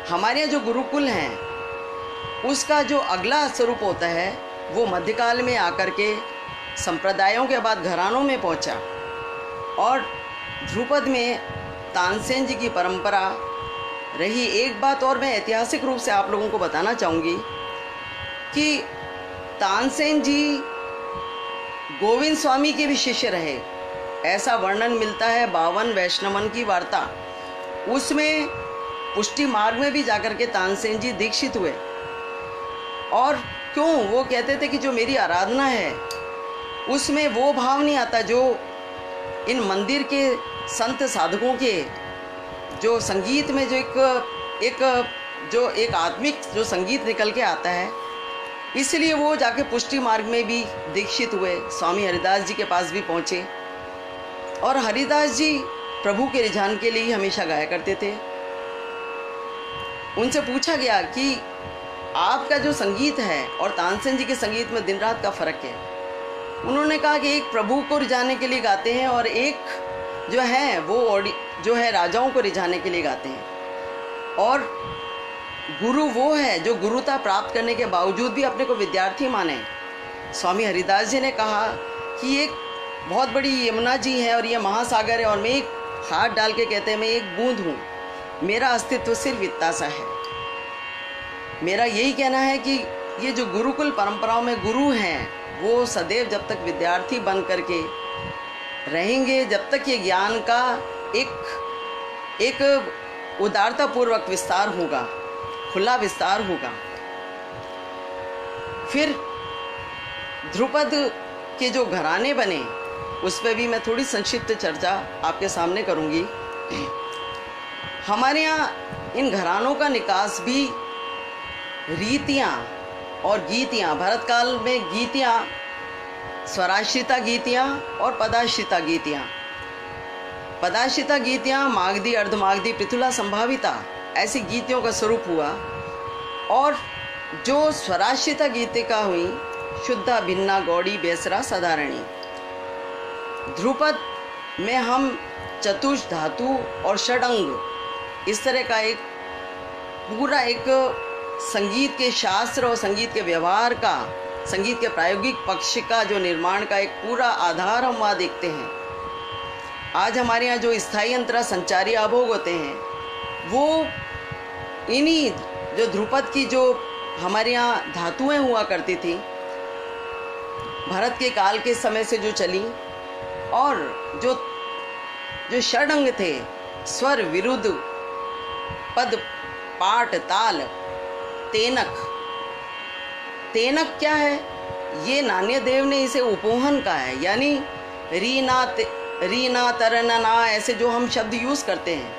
Speaker 1: हमारे यहाँ जो गुरुकुल हैं उसका जो अगला स्वरूप होता है वो मध्यकाल में आकर के संप्रदायों के बाद घरानों में पहुंचा, और ध्रुपद में तानसेन जी की परंपरा रही। एक बात और मैं ऐतिहासिक रूप से आप लोगों को बताना चाहूँगी कि तानसेन जी गोविंद स्वामी के भी शिष्य रहे, ऐसा वर्णन मिलता है 52 वैष्णवन की वार्ता। उसमें पुष्टि मार्ग में भी जाकर के तानसेन जी दीक्षित हुए। और क्यों? वो कहते थे कि जो मेरी आराधना है उसमें वो भाव नहीं आता जो इन मंदिर के संत साधकों के जो संगीत में जो एक आत्मिक जो संगीत निकल के आता है। इसलिए वो जाके पुष्टि मार्ग में भी दीक्षित हुए, स्वामी हरिदास जी के पास भी पहुँचे। और हरिदास जी प्रभु के रिझान के लिए हमेशा गाया करते थे। उनसे पूछा गया कि आपका जो संगीत है और तानसेन जी के संगीत में दिन रात का फ़र्क है। उन्होंने कहा कि एक प्रभु को रिझाने के लिए गाते हैं और एक जो है वो जो है राजाओं को रिझाने के लिए गाते हैं। और गुरु वो है जो गुरुता प्राप्त करने के बावजूद भी अपने को विद्यार्थी माने। स्वामी हरिदास जी ने कहा कि एक बहुत बड़ी यमुना जी है और ये महासागर है और मैं एक हाथ डाल के कहते हैं मैं एक बूंद हूँ, मेरा अस्तित्व सिर्फ इतना सा है। मेरा यही कहना है कि ये जो गुरुकुल परंपराओं में गुरु हैं वो सदैव जब तक विद्यार्थी बन करके रहेंगे, जब तक ये ज्ञान का एक उदारतापूर्वक विस्तार होगा, खुला विस्तार होगा। फिर ध्रुपद के जो घराने बने उस पर भी मैं थोड़ी संक्षिप्त चर्चा आपके सामने करूंगी। हमारे यहाँ इन घरानों का निकास भी रीतियाँ और गीतियाँ, भरत काल में गीतियाँ, स्वराश्रिता गीतियाँ और पदाश्रिता गीतियाँ। पदाश्रिता गीतियाँ मागधी, अर्धमागधी, पृथुला, संभाविता ऐसी गीतियों का स्वरूप हुआ। और जो स्वराश्रिता गीतिका हुई शुद्धा, भिन्ना, गौड़ी, बेसरा, साधारणी। ध्रुपद में हम चतुष, धातु और षडंग इस तरह का एक पूरा एक संगीत के शास्त्र और संगीत के व्यवहार का, संगीत के प्रायोगिक पक्ष का जो निर्माण का एक पूरा आधार हम वहाँ देखते हैं। आज हमारे यहाँ जो स्थायी अंतरा संचारी आभोग होते हैं वो इन्हीं जो ध्रुपद की जो हमारे यहाँ धातुएं हुआ करती थी भरत के काल के समय से जो चली, और जो षडंग थे, स्वर, विरुद्ध, पद, पाठ, ताल, तेनक। तेनक क्या है? ये नान्यदेव ने इसे उपोहन का है, यानी रीना तरनना ऐसे जो हम शब्द यूज़ करते हैं।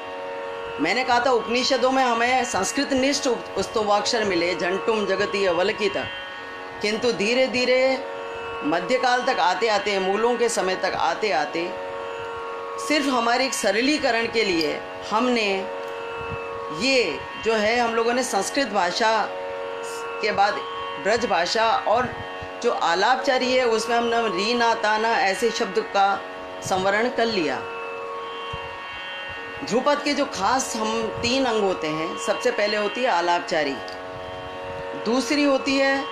Speaker 1: मैंने कहा था उपनिषदों में हमें संस्कृत निष्ठ स्तोवाक्षर मिले, झंटुम जगती अवलकित, किंतु धीरे धीरे मध्यकाल तक आते आते, मूलों के समय तक आते आते, सिर्फ हमारे एक सरलीकरण के लिए हमने ये जो है हम लोगों ने संस्कृत भाषा के बाद ब्रज भाषा और जो आलापचारी है उसमें हमने रीना, ताना ऐसे शब्द का संवरण कर लिया। ध्रुपद के जो खास हम 3 अंग होते हैं, सबसे पहले होती है आलापचारी, दूसरी होती है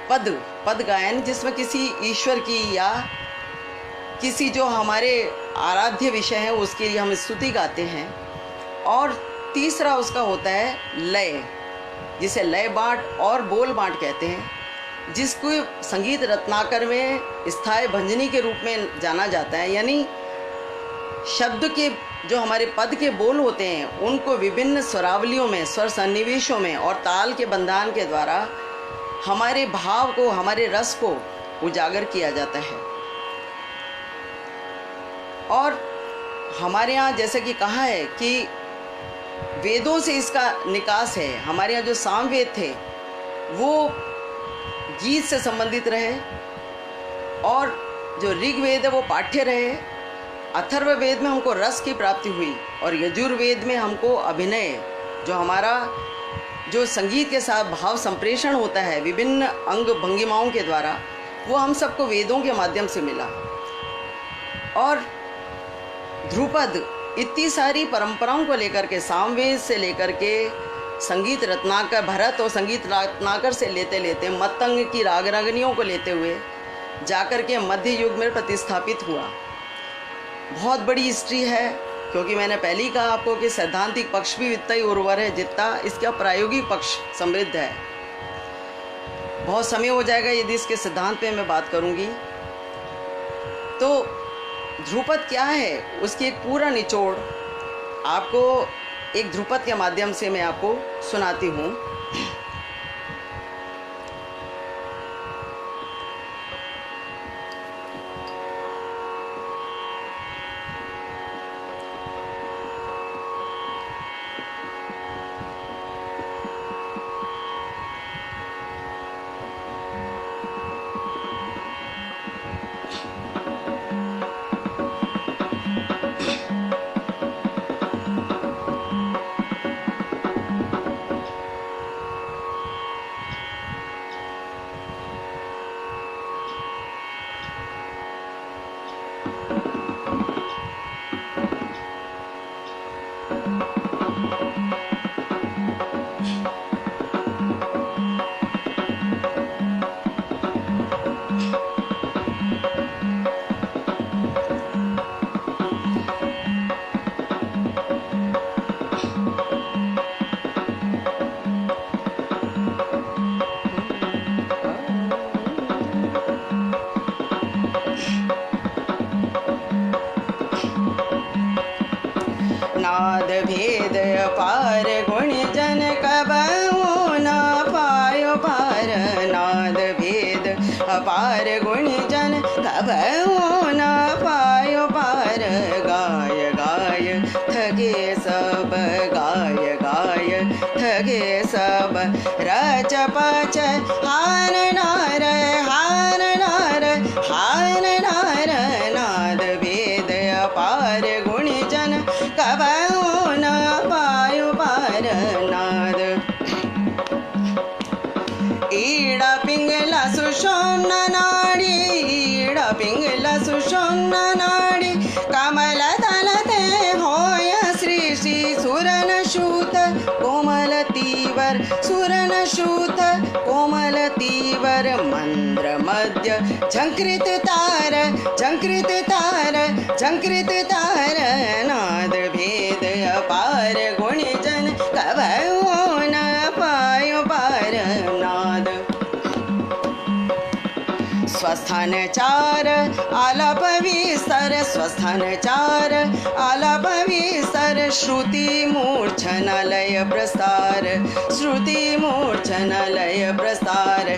Speaker 1: पद गायन जिसमें किसी ईश्वर की या किसी जो हमारे आराध्य विषय है उसके लिए हम स्तुति गाते हैं, और तीसरा उसका होता है लय, जिसे लय बाँट और बोल बाँट कहते हैं, जिसको संगीत रत्नाकर में स्थायी भंजनी के रूप में जाना जाता है। यानी शब्द के जो हमारे पद के बोल होते हैं उनको विभिन्न स्वरावलियों में, स्वर सन्निवेशों में और ताल के बंधान के द्वारा हमारे भाव को, हमारे रस को उजागर किया जाता है। और हमारे यहाँ जैसे कि कहा है कि वेदों से इसका निकास है। हमारे यहाँ जो सामवेद थे वो गीत से संबंधित रहे, और जो ऋग्वेद है वो पाठ्य रहे, अथर्ववेद में हमको रस की प्राप्ति हुई, और यजुर्वेद में हमको अभिनय, जो हमारा जो संगीत के साथ भाव संप्रेषण होता है विभिन्न अंग भंगिमाओं के द्वारा, वो हम सबको वेदों के माध्यम से मिला। और ध्रुपद इतनी सारी परंपराओं को लेकर के, सामवेद से लेकर के संगीत रत्नाकर, भरत और संगीत रत्नाकर से लेते लेते मतंग की राग रागनियों को लेते हुए जाकर के मध्य युग में प्रतिस्थापित हुआ। बहुत बड़ी हिस्ट्री है, क्योंकि मैंने पहले ही कहा आपको कि सैद्धांतिक पक्ष भी इतना ही उर्वर है जितना इसका प्रायोगिक पक्ष समृद्ध है। बहुत समय हो जाएगा यदि इसके सिद्धांत पे मैं बात करूंगी। तो ध्रुपद क्या है उसकी एक पूरा निचोड़ आपको एक ध्रुपद के माध्यम से मैं आपको सुनाती हूँ। नाद भेद अपार गुण जन कबहु न पायो पार। नाद भेद अपार गुण जन कबहु न पायो पार। गाय गाय थगे सब, गाय गाय थगे सब। रच पच हार नार, हार नार, हार नार। नाद भेद अपार गुण जन कबहु न पायो पार। नाद ईड़ा पिंगला सुषुम्ना नाड़ी, ईड़ा पिंगला सुषुम्ना नाड़ी। कमल दल ते होय सृष्टि सुरन शूत कोमल तीवर, सुरन शूत कोमल तीवर। मंद्र मध्य झंकृत तार, झंकृत तार, झंकृत तार। नाद भेद अपार गुण जन कबहु न पायो पार। नाद स्वस्थान चार आलाप विस्तर, स्वस्थान चार आलाप विस्तर। श्रुति मूर्छन लय प्रस्तार, श्रुति मूर्छन लय प्रस्तार।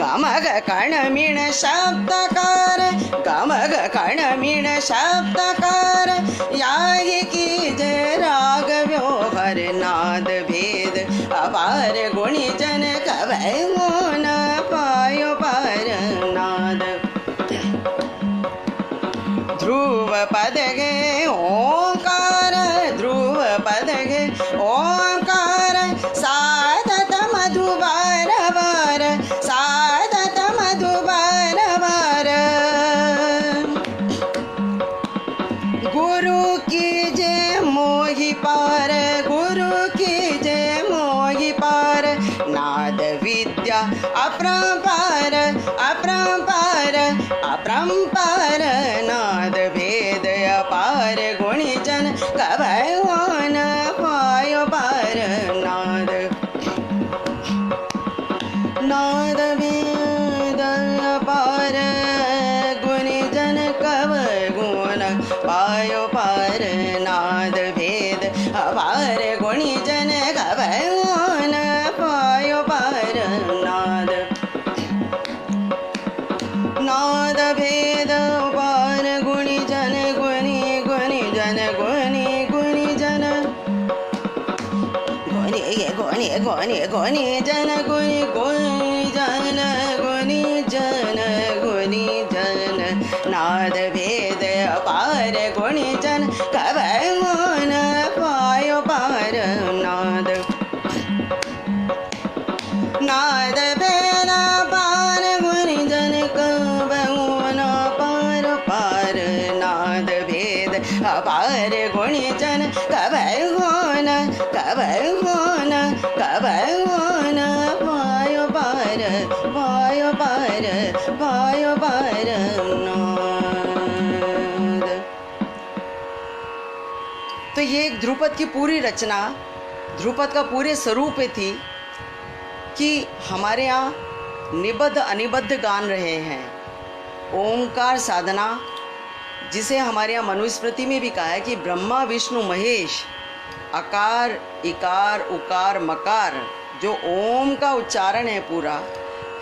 Speaker 1: गमग कर्णमीण शब्दकार, गमग कर्णमीण शब्दकार। याहि कीजे राग व्योहर। नाद भेद अपार गुणी जन कबहु न पायो पार। नाद ध्रुव पद गे ओंकार, ध्रुव पद गे ओंकार। साधत मधुबार बार, साधत मधुबार बार। गुरु की जय मोहि पार, गुरु की जय मोहि पार। नाद विद्या अपरंपार, अपरंपार, अपरंपार। नाद भेद अपार गुणी जन कबहु न पायो पार। नाद नाद भेद अपार गुणी जन कबहु न पायो पार। नाद भेद अपार गुणी जन कबहु न पायो पार। नाद नाद भेद अपार गुणी जन, गुणी गुणी जन, गुणी गुणी जन। गुणी गुणी गुणी गुणी जन, गुणी गुणी जन, गुणी जन, गुणी जन। नाद भेद अपार गुणी जन कबहु न पायो पार। नाद नाद भेद अपार गुणी जन कबहु न पायो पार। नाद भेद अपार गुणी जन कबहु न, कबहु न, कबहु न पायो पार, पायो पार, पायो पार। नाद। तो ये एक ध्रुपद की पूरी रचना, ध्रुपद का पूरे स्वरूप थी कि हमारे यहाँ निबद्ध अनिबद्ध गान रहे हैं। ओंकार साधना, जिसे हमारे यहाँ मनुस्मृति में भी कहा है कि ब्रह्मा विष्णु महेश, अकार इकार उकार मकार, जो ओम का उच्चारण है पूरा,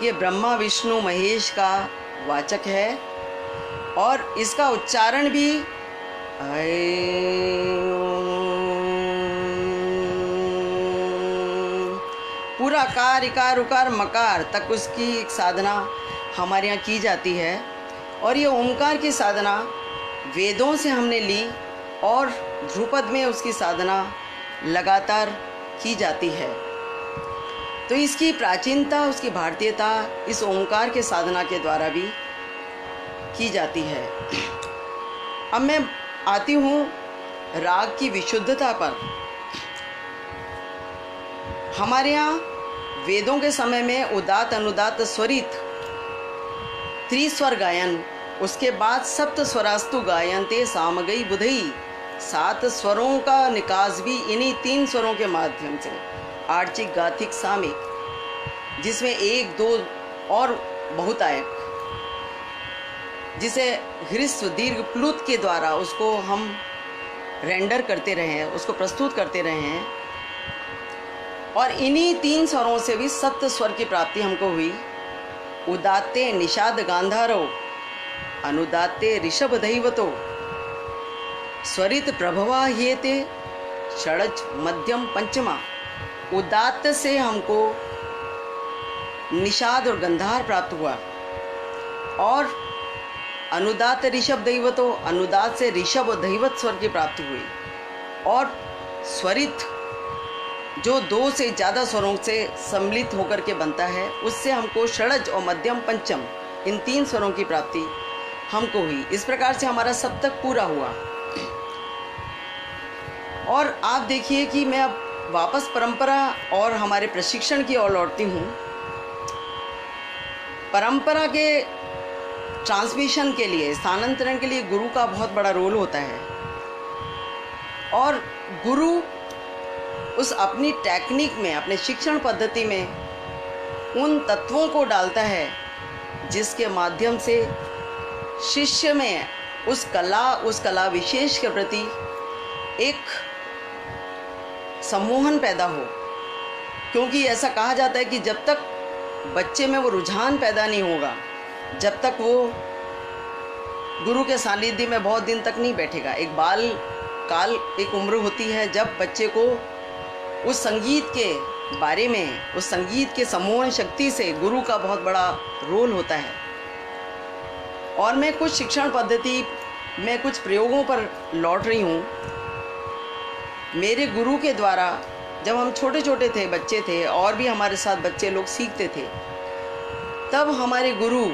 Speaker 1: ये ब्रह्मा विष्णु महेश का वाचक है। और इसका उच्चारण भी पूरा कार इकार उकार मकार तक उसकी एक साधना हमारे यहाँ की जाती है। और ये ओंकार की साधना वेदों से हमने ली और ध्रुपद में उसकी साधना लगातार की जाती है। तो इसकी प्राचीनता, उसकी भारतीयता इस ओंकार के साधना के द्वारा भी की जाती है। अब मैं आती हूँ राग की विशुद्धता पर। हमारे यहाँ वेदों के समय में उदात अनुदात स्वरित त्रिस्वर गायन, उसके बाद सप्त स्वरास्तु गायनते सामगई बुधई, 7 स्वरों का निकास भी इन्हीं 3 स्वरों के माध्यम से, आर्चिक गाथिक सामिक, जिसमें 1 2 और बहुतायक, जिसे ह्रस्व दीर्घ प्लुत के द्वारा उसको हम रेंडर करते रहे हैं, उसको प्रस्तुत करते रहे हैं। और इन्हीं 3 स्वरों से भी सप्त स्वर की प्राप्ति हमको हुई। उदात्ते निषाद गांधारो, अनुदात्ते ऋषभ दैवतो, स्वरित प्रभवा हेते षडज मध्यम पंचमा। उदात्त से हमको निषाद और गंधार प्राप्त हुआ, और अनुदात ऋषभ दैवतो, अनुदात से ऋषभ और दैवत स्वर की प्राप्ति हुई। और स्वरित जो 2 से ज़्यादा स्वरों से सम्मिलित होकर के बनता है, उससे हमको षडज और मध्यम पंचम, इन 3 स्वरों की प्राप्ति हमको हुई। इस प्रकार से हमारा सप्तक पूरा हुआ। और आप देखिए कि मैं अब वापस परंपरा और हमारे प्रशिक्षण की ओर लौटती हूँ। परंपरा के ट्रांसमिशन के लिए, स्थानांतरण के लिए गुरु का बहुत बड़ा रोल होता है। और गुरु उस अपनी टेक्निक में, अपने शिक्षण पद्धति में उन तत्वों को डालता है जिसके माध्यम से शिष्य में उस कला विशेष के प्रति एक सम्मोहन पैदा हो। क्योंकि ऐसा कहा जाता है कि जब तक बच्चे में वो रुझान पैदा नहीं होगा, जब तक वो गुरु के सानिध्य में बहुत दिन तक नहीं बैठेगा। एक बाल काल एक उम्र होती है जब बच्चे को उस संगीत के बारे में, उस संगीत के सम्मोहन शक्ति से गुरु का बहुत बड़ा रोल होता है। और मैं कुछ शिक्षण पद्धति में कुछ प्रयोगों पर लौट रही हूँ। मेरे गुरु के द्वारा जब हम छोटे छोटे थे, बच्चे थे, और भी हमारे साथ बच्चे लोग सीखते थे, तब हमारे गुरु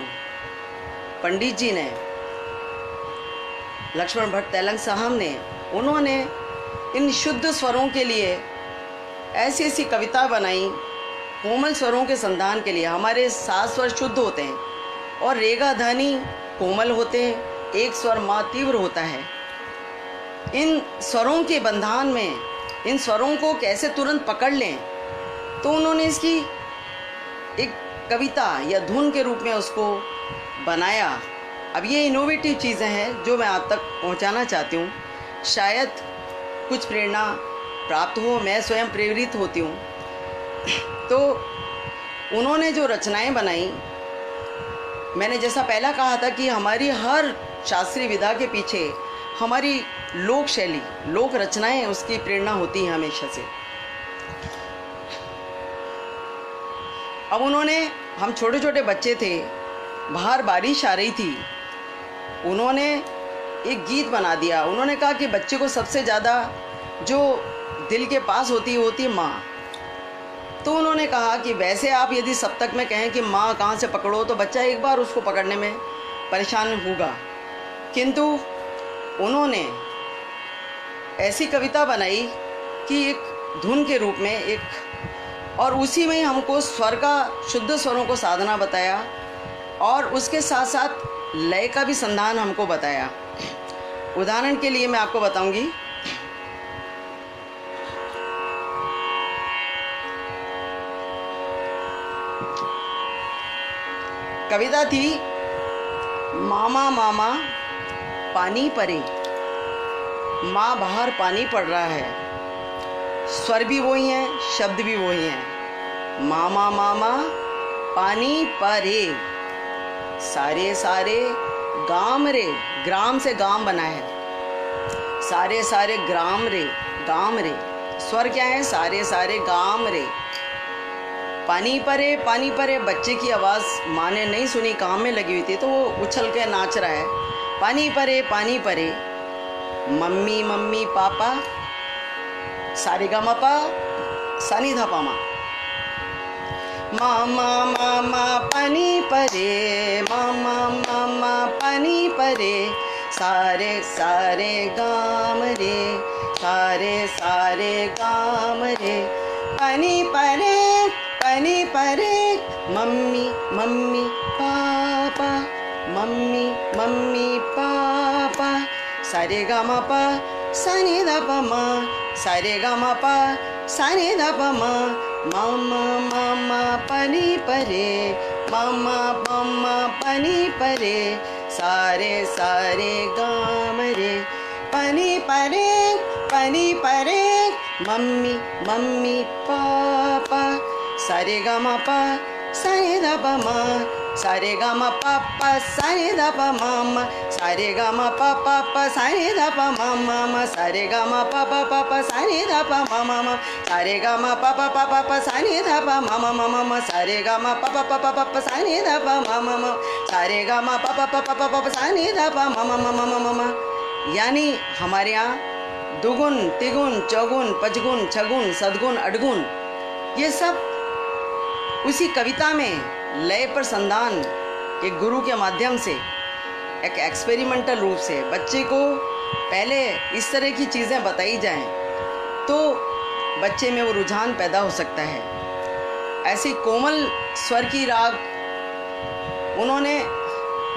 Speaker 1: पंडित जी ने, लक्ष्मण भट्ट तैलंग साहब ने, उन्होंने इन शुद्ध स्वरों के लिए ऐसी ऐसी कविता बनाई, कोमल स्वरों के संधान के लिए। हमारे 7 स्वर शुद्ध होते हैं और रेगा धानी कोमल होते हैं, 1 स्वर माँ तीव्र होता है। इन स्वरों के बंधान में, इन स्वरों को कैसे तुरंत पकड़ लें, तो उन्होंने इसकी एक कविता या धुन के रूप में उसको बनाया। अब ये इनोवेटिव चीज़ें हैं जो मैं आप तक पहुंचाना चाहती हूँ। शायद कुछ प्रेरणा प्राप्त हो, मैं स्वयं प्रेरित होती हूँ। तो उन्होंने जो रचनाएं बनाई, मैंने जैसा पहला कहा था कि हमारी हर शास्त्रीय विधा के पीछे हमारी लोक शैली, लोक रचनाएं उसकी प्रेरणा होती हैं हमेशा से। अब उन्होंने, हम छोटे छोटे बच्चे थे, बाहर बारिश आ रही थी, उन्होंने एक गीत बना दिया। उन्होंने कहा कि बच्चे को सबसे ज़्यादा जो दिल के पास होती है माँ। तो उन्होंने कहा कि वैसे आप यदि सप्तक में कहें कि माँ कहाँ से पकड़ो, तो बच्चा एक बार उसको पकड़ने में परेशान होगा। किंतु उन्होंने ऐसी कविता बनाई कि एक धुन के रूप में एक, और उसी में हमको स्वर का, शुद्ध स्वरों को साधना बताया, और उसके साथ साथ लय का भी संधान हमको बताया। उदाहरण के लिए मैं आपको बताऊंगी। कविता थी, मामा मामा पानी परे, माँ बाहर पानी पड़ रहा है। स्वर भी वही हैं, शब्द भी वही हैं। मामा मामा पानी परे, सारे सारे गाम रे, ग्राम से गाम बना है, सारे सारे ग्राम रे, गाम रे। स्वर क्या है? सारे सारे गाम रे। पानी परे, पानी परे। बच्चे की आवाज़ माँ ने नहीं सुनी, काम में लगी हुई थी, तो वो उछल के नाच रहा है। पानी परे, पानी परे, मम्मी मम्मी पापा, सारे गा मा पा, सानी धा पामा। मामा मामा पानी परे, मामा मामा पानी परे, सारे सारे गाम रे, सारे सारे गाम रे। पनी परे mummy mummy papa, mummy mummy papa. सारे गा मा पा सा नि धा पा मा, सारे गा मा पा सा नि धा पा मा। मामा मामा पनी परे, मामा मामा पनी परे। सारे सारे गाम रे। पनी परे मम्मी मम्मी पापा। सारे गा मा पा सा नि धा पा मा, सारे गा मा पा पा सा नि धा पा मा मा। सारे गा मा पा पा पा सा नि धा पा मा मा मा। सारे गा मा पा पा पा पा सा नि धा पा मा मा मा। सारे गा मा पा पा पा पा पा सा नि धा पा मा मा मा मा मा। सारे गा मा पा पा पा पा पा पा सा नि धा पा मा मा मा। सारे गा मा पा पा पा पा पा पा सा नि धा पा मा मा मा मा मा। यानी हमारे यहाँ दुगुन तिगुन चौगुन पचगुन छगुन सदगुन अठगुन, ये सब उसी कविता में लय पर संधान के गुरु के माध्यम से एक एक्सपेरिमेंटल रूप से बच्चे को पहले इस तरह की चीज़ें बताई जाएं तो बच्चे में वो रुझान पैदा हो सकता है। ऐसी कोमल स्वर की राग उन्होंने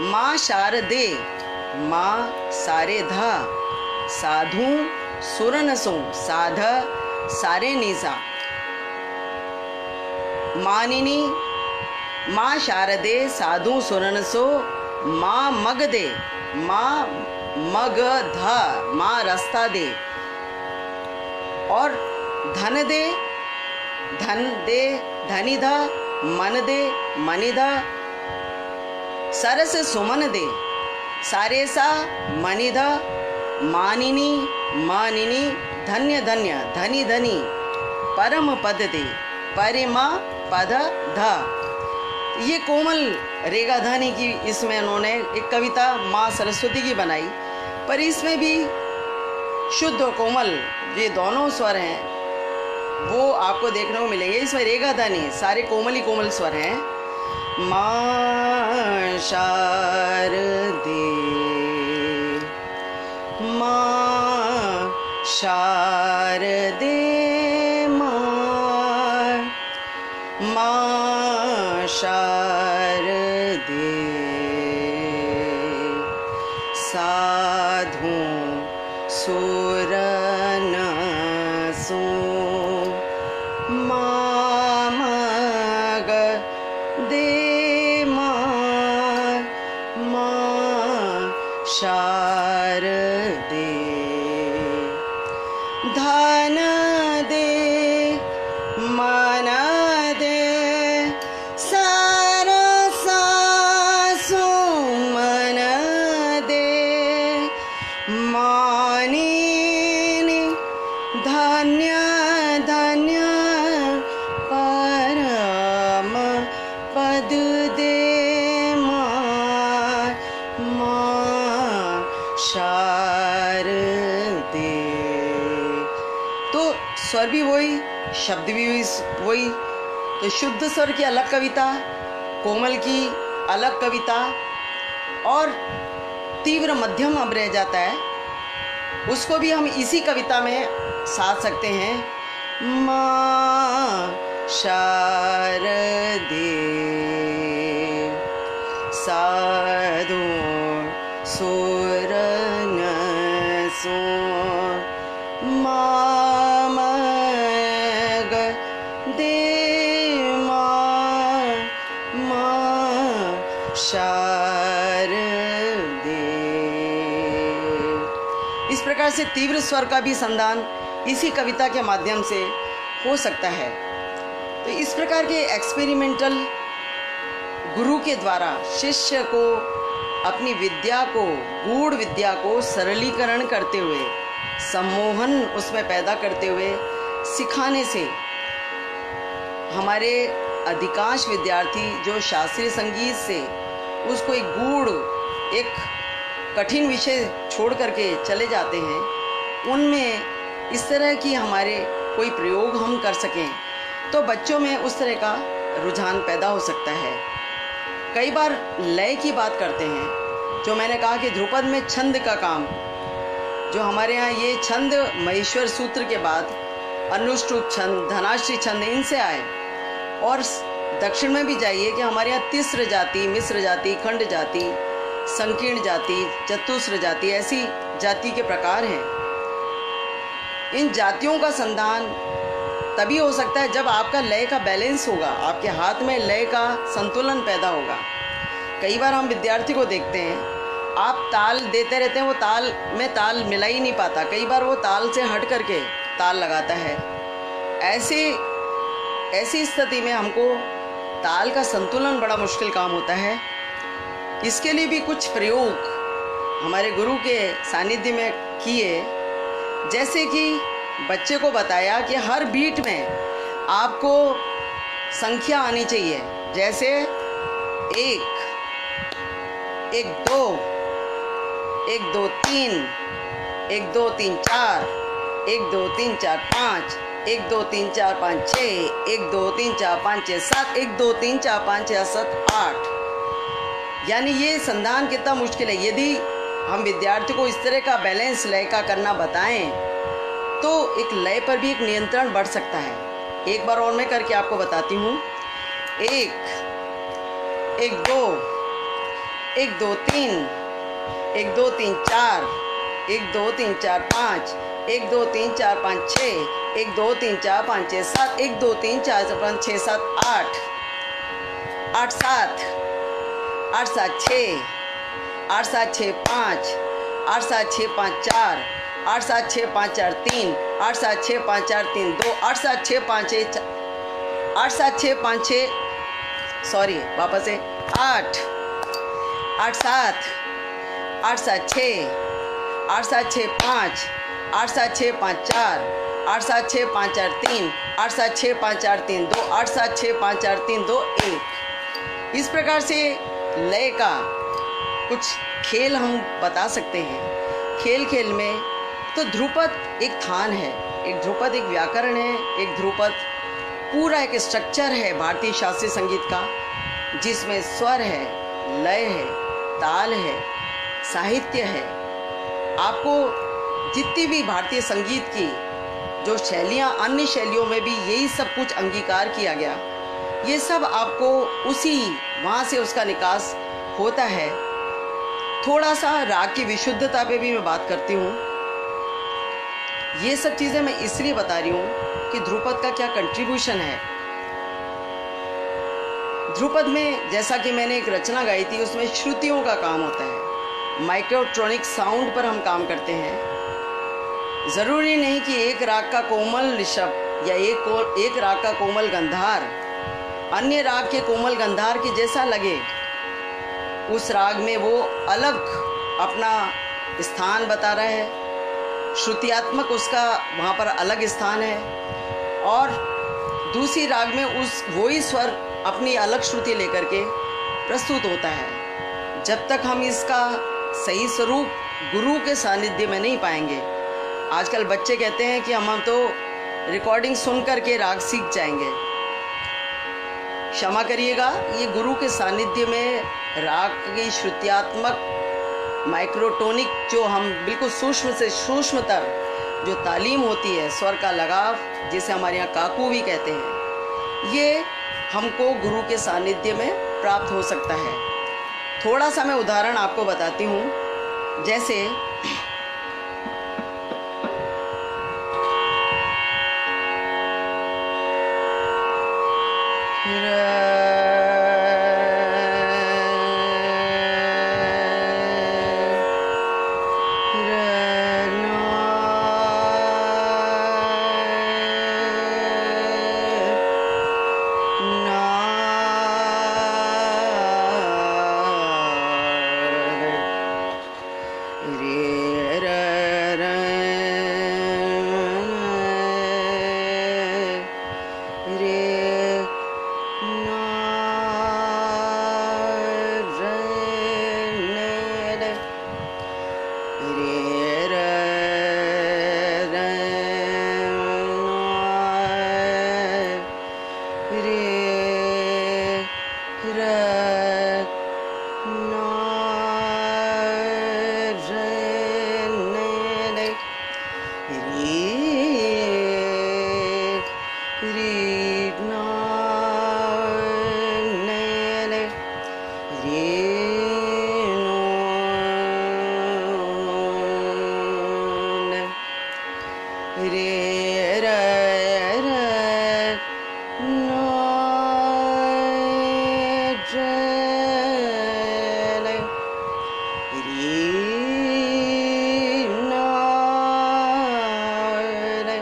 Speaker 1: माँ शारदे, माँ सारे धा, साधु सुरनसो साध सारे निसा। मानिनी माँ शारदे साधु सुरनसो, माँ मग दे, माँ मग धा, माँ रास्ता दे। और धन दे, धन दे धनी धा, मन दे मनि धा। सरस सुमन दे, सारे सा मनि धा। मानिनी मानिनी धन्य धन्य धनी धनी। परम पद दे, परिमा पद धा। ये कोमल रेगा धानी की इसमें उन्होंने एक कविता माँ सरस्वती की बनाई, पर इसमें भी शुद्ध और कोमल ये दोनों स्वर हैं वो आपको देखने को मिलेंगे। इसमें रेगा धानी सारे कोमल ही कोमल स्वर हैं। माँ शारदे, माँ शारदे, माँ शारदे। साधु सुरनसो, माँ मग दे, माँ शारदे। धन दे मन दे, सरसा सुमन दे। मानिनी धन्य धन्य, परम पद दे, माँ शारदे। तो स्वर भी वही, शब्द भी वही। तो शुद्ध स्वर की अलग कविता, कोमल की अलग कविता, और तीव्र मध्यम अब रह जाता है, उसको भी हम इसी कविता में साध सकते हैं। माँ शारदे, साधु सुरनसो, माँ मग दे, माँ शारदे। इस प्रकार से तीव्र स्वर का भी संधान इसी कविता के माध्यम से हो सकता है। तो इस प्रकार के एक्सपेरिमेंटल गुरु के द्वारा शिष्य को अपनी विद्या को, गूढ़ विद्या को सरलीकरण करते हुए, सम्मोहन उसमें पैदा करते हुए सिखाने से हमारे अधिकांश विद्यार्थी जो शास्त्रीय संगीत से उसको एक गूढ़, एक कठिन विषय छोड़ करके चले जाते हैं, उनमें इस तरह की हमारे कोई प्रयोग हम कर सकें तो बच्चों में उस तरह का रुझान पैदा हो सकता है। कई बार लय की बात करते हैं जो मैंने कहा कि ध्रुपद में छंद का काम, जो हमारे यहाँ ये छंद महेश्वर सूत्र के बाद अनुष्टुप छंद, धनाश्री छंद इनसे आए। और दक्षिण में भी जाइए कि हमारे यहाँ तिस्र जाति, मिश्र जाति, खंड जाति, संकीर्ण जाति, चतुस्र जाति, ऐसी जाति के प्रकार हैं। इन जातियों का संधान तभी हो सकता है जब आपका लय का बैलेंस होगा, आपके हाथ में लय का संतुलन पैदा होगा। कई बार हम विद्यार्थी को देखते हैं, आप ताल देते रहते हैं, वो ताल में ताल मिला ही नहीं पाता, कई बार वो ताल से हट करके ताल लगाता है। ऐसी स्थिति में हमको ताल का संतुलन बड़ा मुश्किल काम होता है। इसके लिए भी कुछ प्रयोग हमारे गुरु के सानिध्य में किए, जैसे कि बच्चे को बताया कि हर बीट में आपको संख्या आनी चाहिए, जैसे 1 1 2 1 2 3 1 2 3 4 1 2 3 4 5 1 2 3 4 5 6 1 2 3 4 5 6 7 1 2 3 4 5 6 7 8। यानी ये संधान कितना मुश्किल है। यदि हम विद्यार्थी को इस तरह का बैलेंस लय का करना बताएं तो एक लय पर भी एक नियंत्रण बढ़ सकता है। एक बार और मैं करके आपको बताती हूँ। 1 1 2 1 2 3 1 2 3 4 1 2 3 4 5 1 2 3 4 5 6 1 2 3 4 5 6 7 1 2 3 4 5 6 7 8 8 7 8 7 6 8 7 6 5 8 7 6 5 4 8 7 6 5 4 3 8 7 6 5 4 3 2 8 7 6 5 6 8 7 6 5 6 सॉरी वापस से 8 8 7 8 7 6 8 7 6 5 8 7 6 5 4 8 7 6 5 4 3 8 7 6 5 4 3 2 8 7 6 5 4 3 2 1। इस प्रकार से लय का कुछ खेल हम बता सकते हैं। खेल में तो ध्रुपद एक थान है, एक ध्रुपद एक व्याकरण है, एक ध्रुपद पूरा एक स्ट्रक्चर है भारतीय शास्त्रीय संगीत का, जिसमें स्वर है, लय है, ताल है, साहित्य है। आपको जितनी भी भारतीय संगीत की जो शैलियाँ, अन्य शैलियों में भी यही सब कुछ अंगीकार किया गया। ये सब आपको उसी वहाँ से उसका निकास होता है। थोड़ा सा राग की विशुद्धता पे भी मैं बात करती हूँ। ये सब चीज़ें मैं इसलिए बता रही हूँ कि ध्रुपद का क्या कंट्रीब्यूशन है। ध्रुपद में जैसा कि मैंने एक रचना गाई थी, उसमें श्रुतियों का काम होता है, माइक्रोट्रॉनिक साउंड पर हम काम करते हैं। ज़रूरी नहीं कि एक राग का कोमल ऋषभ या एक राग का कोमल गंधार अन्य राग के कोमल गंधार के जैसा लगे। उस राग में वो अलग अपना स्थान बता रहा है, श्रुतियात्मक उसका वहाँ पर अलग स्थान है, और दूसरी राग में उस वही स्वर अपनी अलग श्रुति लेकर के प्रस्तुत होता है। जब तक हम इसका सही स्वरूप गुरु के सानिध्य में नहीं पाएंगे। आजकल बच्चे कहते हैं कि हम तो रिकॉर्डिंग सुन करके राग सीख जाएंगे। क्षमा करिएगा, ये गुरु के सानिध्य में राग की श्रुत्यात्मक माइक्रोटोनिक जो हम बिल्कुल सूक्ष्म से सूक्ष्मतर जो तालीम होती है, स्वर का लगाव जिसे हमारे यहाँ काकू भी कहते हैं, ये हमको गुरु के सानिध्य में प्राप्त हो सकता है। थोड़ा सा मैं उदाहरण आपको बताती हूँ। जैसे रे रे रे रे ना रे रे ना रे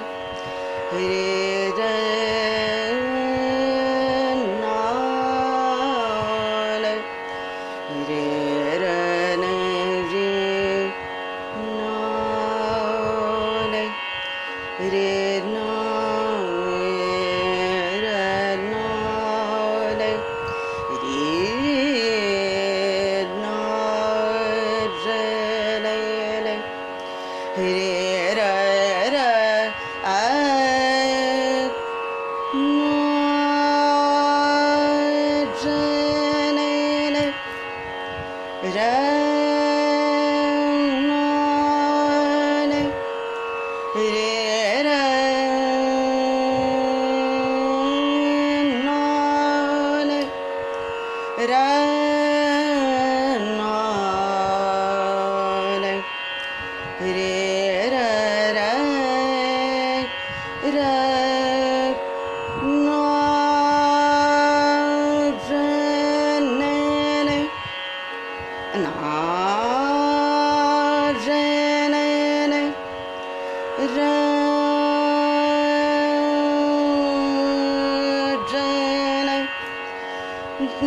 Speaker 1: रे ना रे रे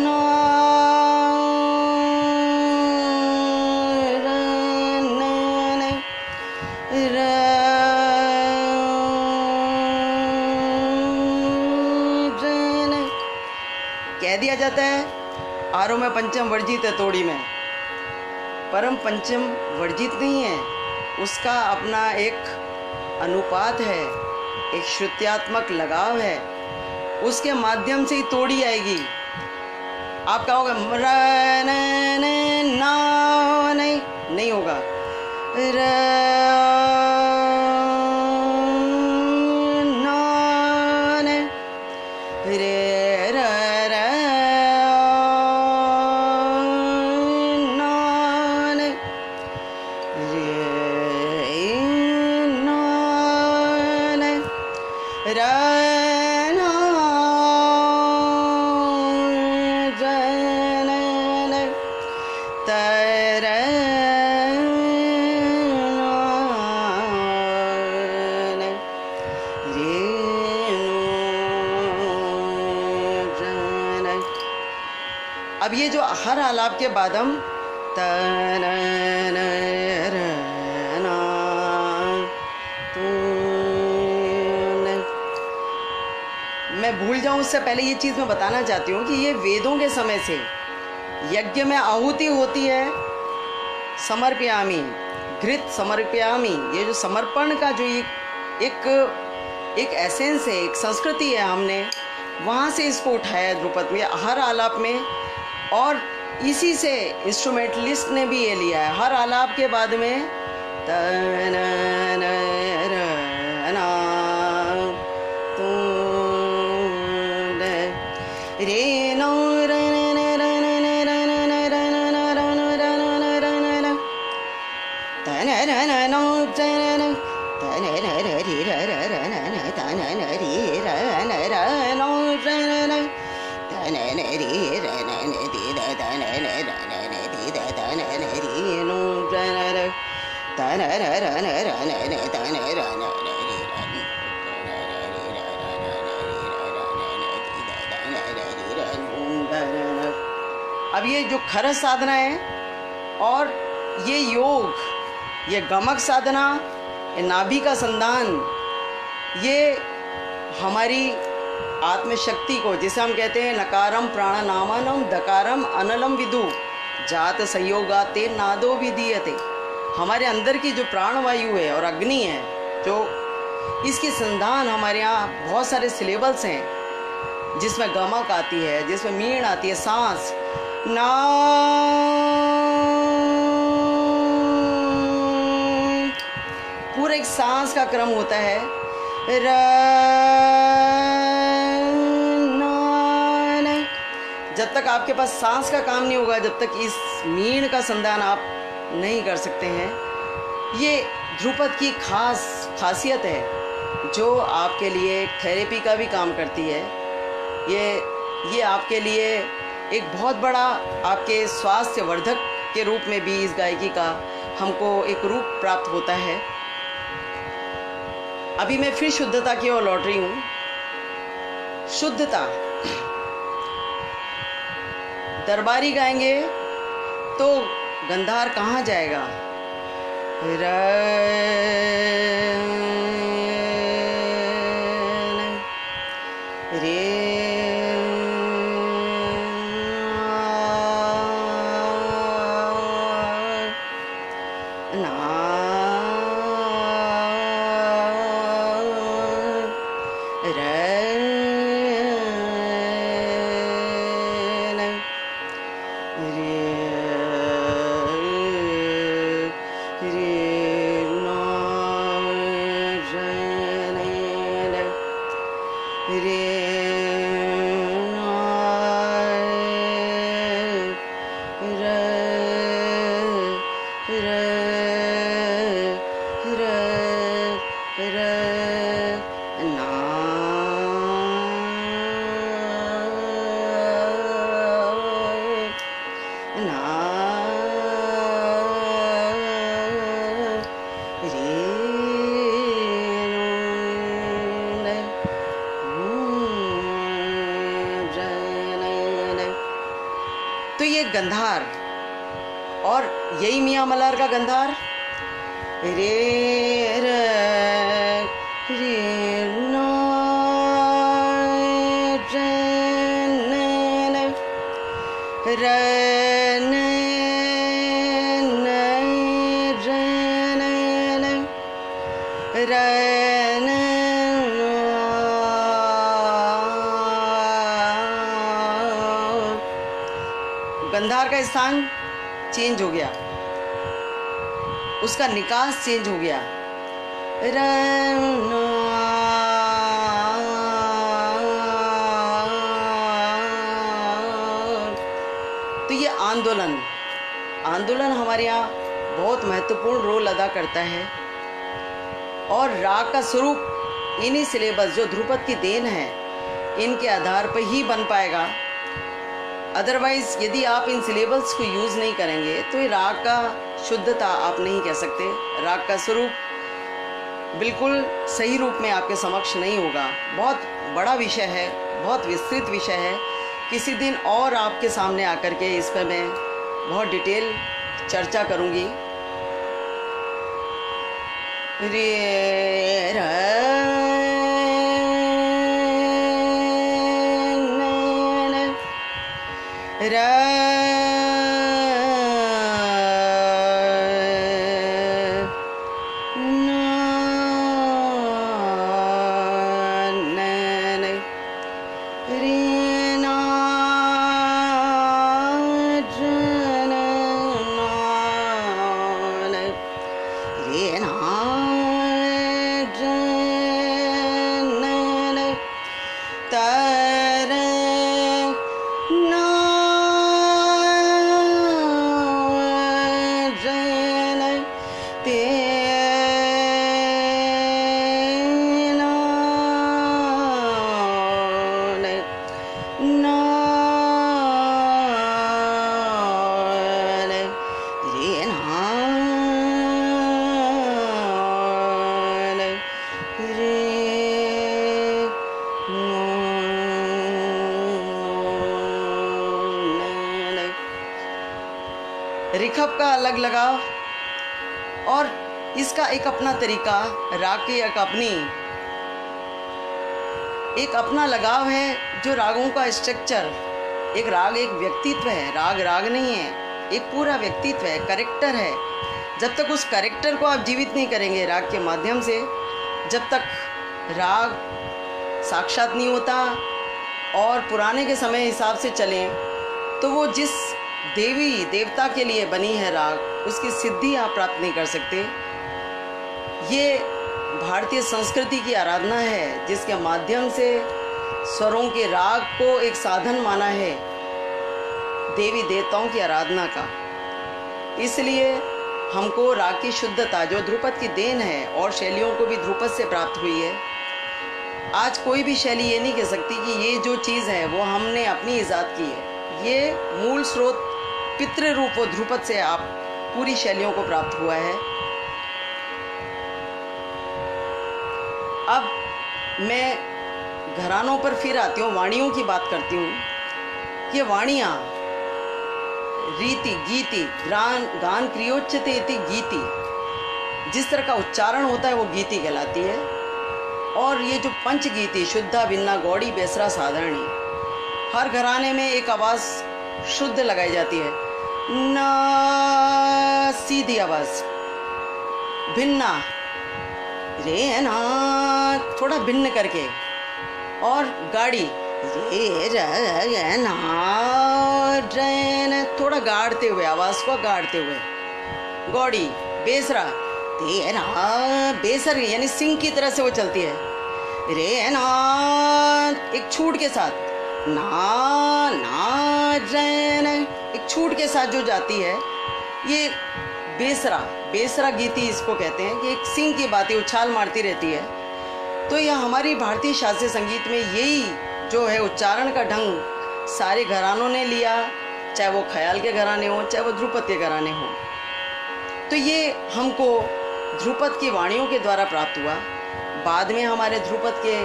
Speaker 1: ना कह दिया जाता है आरो में पंचम वर्जित है तोड़ी में, परम पंचम वर्जित नहीं है, उसका अपना एक अनुपात है, एक श्रुत्यात्मक लगाव है, उसके माध्यम से ही तोड़ी आएगी। आप कहोगे नहीं होगा, अब ये जो हर आलाप के बाद हम मैं भूल जाऊं उससे पहले ये चीज़ मैं बताना चाहती हूँ कि ये वेदों के समय से यज्ञ में आहुति होती है, समर्पयामी, घृत समर्पयामी, ये जो समर्पण का जो एक एसेंस है, एक संस्कृति है, हमने वहाँ से इसको उठाया ध्रुपद में हर आलाप में, और इसी से इंस्ट्रूमेंटलिस्ट ने भी ये लिया है। हर आलाप के बाद में रे नो अब ये जो खरज साधना है और ये योग, ये गमक साधना, ये नाभि का संधान, ये हमारी आत्मशक्ति को, जिसे हम कहते हैं नकारम प्राणानामानम दकारम अनलम विदु जात संयोगाते नादो विधीयते, हमारे अंदर की जो प्राणवायु है और अग्नि है, जो इसकी संधान हमारे यहाँ बहुत सारे सिलेबल्स हैं, जिसमें गमक आती है, जिसमें मीण आती है, सांस ना पूरा एक सांस का क्रम होता है। जब तक आपके पास सांस का काम नहीं होगा, जब तक इस मीण का संधान आप नहीं कर सकते हैं, ये ध्रुपद की खासियत है जो आपके लिए थेरेपी का भी काम करती है। ये आपके लिए एक बहुत बड़ा आपके स्वास्थ्य वर्धक के रूप में भी इस गायकी का हमको एक रूप प्राप्त होता है। अभी मैं फिर शुद्धता की ओर लौट रही हूँ। शुद्धता दरबारी गाएंगे तो गंधार कहाँ जाएगा? तो ये गंधार और यही मियाँ मल्हार का गंधार रे रे रे नो गंधार का स्थान चेंज हो गया, उसका निकास चेंज हो गया। तो ये आंदोलन हमारे यहाँ बहुत महत्वपूर्ण रोल अदा करता है और राग का स्वरूप इन्हीं सिलेबस जो ध्रुपद की देन है इनके आधार पर ही बन पाएगा। अदरवाइज यदि आप इन सिलेबल्स को यूज़ नहीं करेंगे तो ये राग का शुद्धता आप नहीं कह सकते, राग का स्वरूप बिल्कुल सही रूप में आपके समक्ष नहीं होगा। बहुत बड़ा विषय है, बहुत विस्तृत विषय है। किसी दिन और आपके सामने आकर के इस पर मैं बहुत डिटेल चर्चा करूँगी। रिखब का अलग लगाव और इसका एक अपना तरीका, राग की एक अपना लगाव है। जो रागों का स्ट्रक्चर, एक राग एक व्यक्तित्व है, राग नहीं है, एक पूरा व्यक्तित्व है, करेक्टर है। जब तक उस करेक्टर को आप जीवित नहीं करेंगे राग के माध्यम से, जब तक राग साक्षात नहीं होता और पुराने के समय हिसाब से चलें तो वो जिस देवी देवता के लिए बनी है राग, उसकी सिद्धि आप प्राप्त नहीं कर सकते। ये भारतीय संस्कृति की आराधना है जिसके माध्यम से स्वरों के राग को एक साधन माना है देवी देवताओं की आराधना का। इसलिए हमको राग की शुद्धता जो ध्रुपद की देन है और शैलियों को भी ध्रुपद से प्राप्त हुई है। आज कोई भी शैली ये नहीं कह सकती कि ये जो चीज़ है वो हमने अपनी ईजाद की है। ये मूल स्रोत पितृ रूप वो ध्रुपद से आप पूरी शैलियों को प्राप्त हुआ है। अब मैं घरानों पर फिर आती हूँ, वाणियों की बात करती हूँ। ये वाणियाँ रीति गीति गान क्रियोच्यते इति गीति, जिस तरह का उच्चारण होता है वो गीति कहलाती है। और ये जो पंचगीति शुद्धा भिन्ना गौड़ी बेसरा साधारणी, हर घराने में एक आवाज़ शुद्ध लगाई जाती है, ना सीधी आवाज़, भिन्ना रे ना थोड़ा भिन्न करके, और गाड़ी रे ना थोड़ा गाड़ते हुए, आवाज़ को गाड़ते हुए, गौड़ी बेसरा तेरा बेसर यानी सिंह की तरह से वो चलती है, रे ना एक छूट के साथ, ना ना एक छूट के साथ जो जाती है, ये बेसरा बेसरा गीति इसको कहते हैं कि एक सिंह की बातें उछाल मारती रहती है। तो यह हमारी भारतीय शास्त्रीय संगीत में यही जो है उच्चारण का ढंग सारे घरानों ने लिया, चाहे वो ख्याल के घराने हों चाहे वो ध्रुपद के घराने हों। तो ये हमको ध्रुपद की वाणियों के द्वारा प्राप्त हुआ। बाद में हमारे ध्रुपद के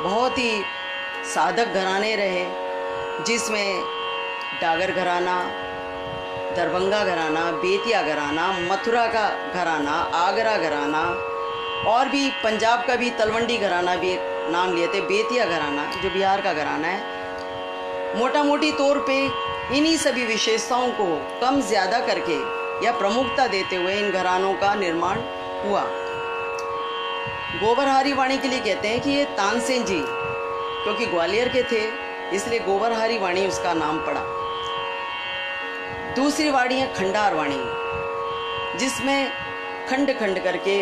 Speaker 1: बहुत ही साधक घराने रहे, जिसमें डागर घराना, दरभंगा घराना, बेतिया घराना, मथुरा का घराना, आगरा घराना, और भी पंजाब का भी तलवंडी घराना भी एक नाम लिए थे, बेतिया घराना जो बिहार का घराना है। मोटा मोटी तौर पे इन्हीं सभी विशेषताओं को कम ज़्यादा करके या प्रमुखता देते हुए इन घरानों का निर्माण हुआ। गोबरहारी वाणी के लिए कहते हैं कि ये तानसेन जी, क्योंकि ग्वालियर के थे इसलिए गोबरहारी वाणी उसका नाम पड़ा। दूसरी वाणी है खंडार वाणी, जिसमें खंड खंड करके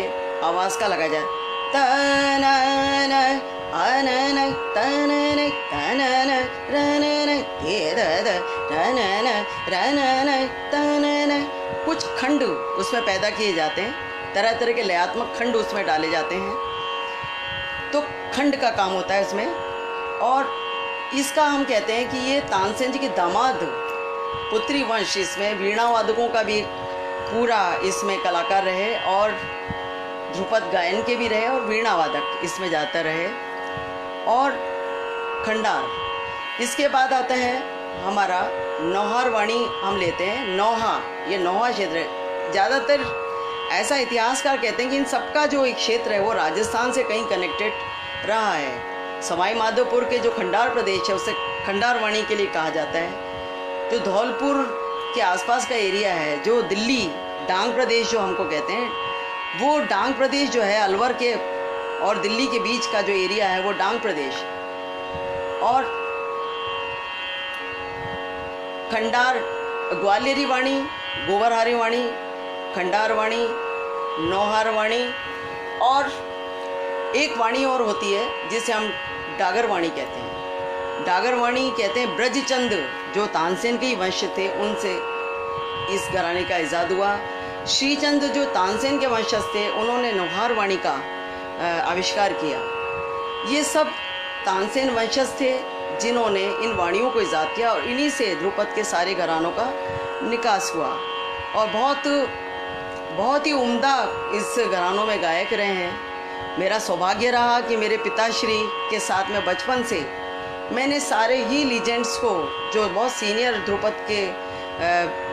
Speaker 1: आवाज़ का लगा जाए, तनन अनन तनन तनन रनन तेरद रनन रनन तनन, कुछ खंड उसमें पैदा किए जाते हैं, तरह तरह के लयात्मक खंड उसमें डाले जाते हैं। तो खंड का काम होता है इसमें। और इसका हम कहते हैं कि ये तानसेन जी के दामाद पुत्री वंश, इसमें वीणा वादकों का भी पूरा इसमें कलाकार रहे और ध्रुपद गायन के भी रहे और वीणा वादक इसमें जाते रहे। और खंडार, इसके बाद आता है हमारा नौहार वाणी हम लेते हैं। नौहा, ये नौहा क्षेत्र है। ज़्यादातर ऐसा इतिहासकार कहते हैं कि इन सबका जो एक क्षेत्र है वो राजस्थान से कहीं कनेक्टेड रहा है। सवाई माधोपुर के जो खंडार प्रदेश है उसे खंडार वाणी के लिए कहा जाता है। जो धौलपुर के आसपास का एरिया है, जो दिल्ली डांग प्रदेश जो हमको कहते हैं, वो डांग प्रदेश जो है अलवर के और दिल्ली के बीच का जो एरिया है वो डांग प्रदेश। और खंडार ग्वालियरी वाणी, गोबरहारी वाणी, खंडार वाणी, नौहार वाणी, और एक वाणी और होती है जिसे हम डागर वाणी कहते हैं। डागर वाणी कहते हैं ब्रजचंद जो तानसेन के ही वंश थे, उनसे इस घराने का इजाद हुआ। श्रीचंद जो तानसेन के वंशज थे, उन्होंने नौहार वाणी का आविष्कार किया। ये सब तानसेन वंशज थे जिन्होंने इन वाणियों को इजाद किया और इन्हीं से ध्रुपद के सारे घरानों का निकास हुआ। और बहुत ही उम्दा इस घरानों में गायक रहे हैं। मेरा सौभाग्य रहा कि मेरे पिताश्री के साथ में बचपन से मैंने सारे ही लीजेंड्स को, जो बहुत सीनियर ध्रुपद के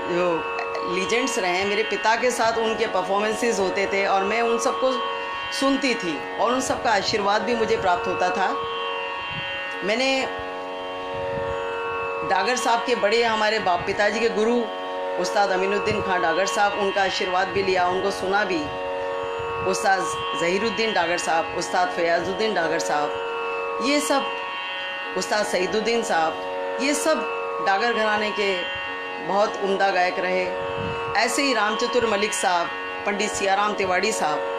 Speaker 1: जो लीजेंड्स रहे हैं, मेरे पिता के साथ उनके परफॉर्मेंसेस होते थे और मैं उन सबको सुनती थी और उन सब का आशीर्वाद भी मुझे प्राप्त होता था। मैंने डागर साहब के बड़े, हमारे बाप पिताजी के गुरु उस्ताद अमीनुद्दीन खान डागर साहब, उनका आशीर्वाद भी लिया, उनको सुना भी। उस्ताद ज़हीरुद्दीन डागर साहब, उस्ताद फयाजुद्दीन डागर साहब, ये सब, उस्ताद सईदुद्दीन साहब, ये सब डागर घराने के बहुत उम्दा गायक रहे। ऐसे ही राम चतुर मलिक साहब, पंडित सियाराम तिवाड़ी साहब,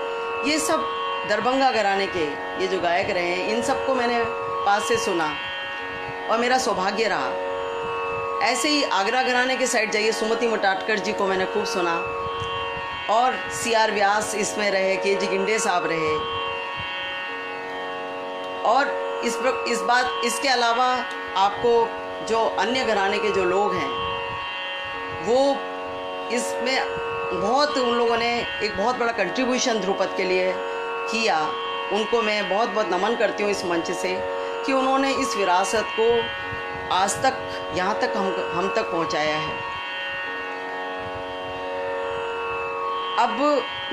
Speaker 1: ये सब दरभंगा घराने के ये जो गायक रहे हैं, इन सबको मैंने पास से सुना और मेरा सौभाग्य रहा। ऐसे ही आगरा घराने के साइड जाइए, सुमति मुटाटकर जी को मैंने खूब सुना। और CR व्यास इसमें रहे, KG गिंडे साहब रहे। और इसके अलावा आपको जो अन्य घराने के जो लोग हैं वो इसमें उन लोगों ने एक बहुत बड़ा कंट्रीब्यूशन ध्रुपद के लिए किया। उनको मैं बहुत बहुत नमन करती हूँ इस मंच से कि उन्होंने इस विरासत को आज तक यहाँ तक हम तक पहुँचाया है। अब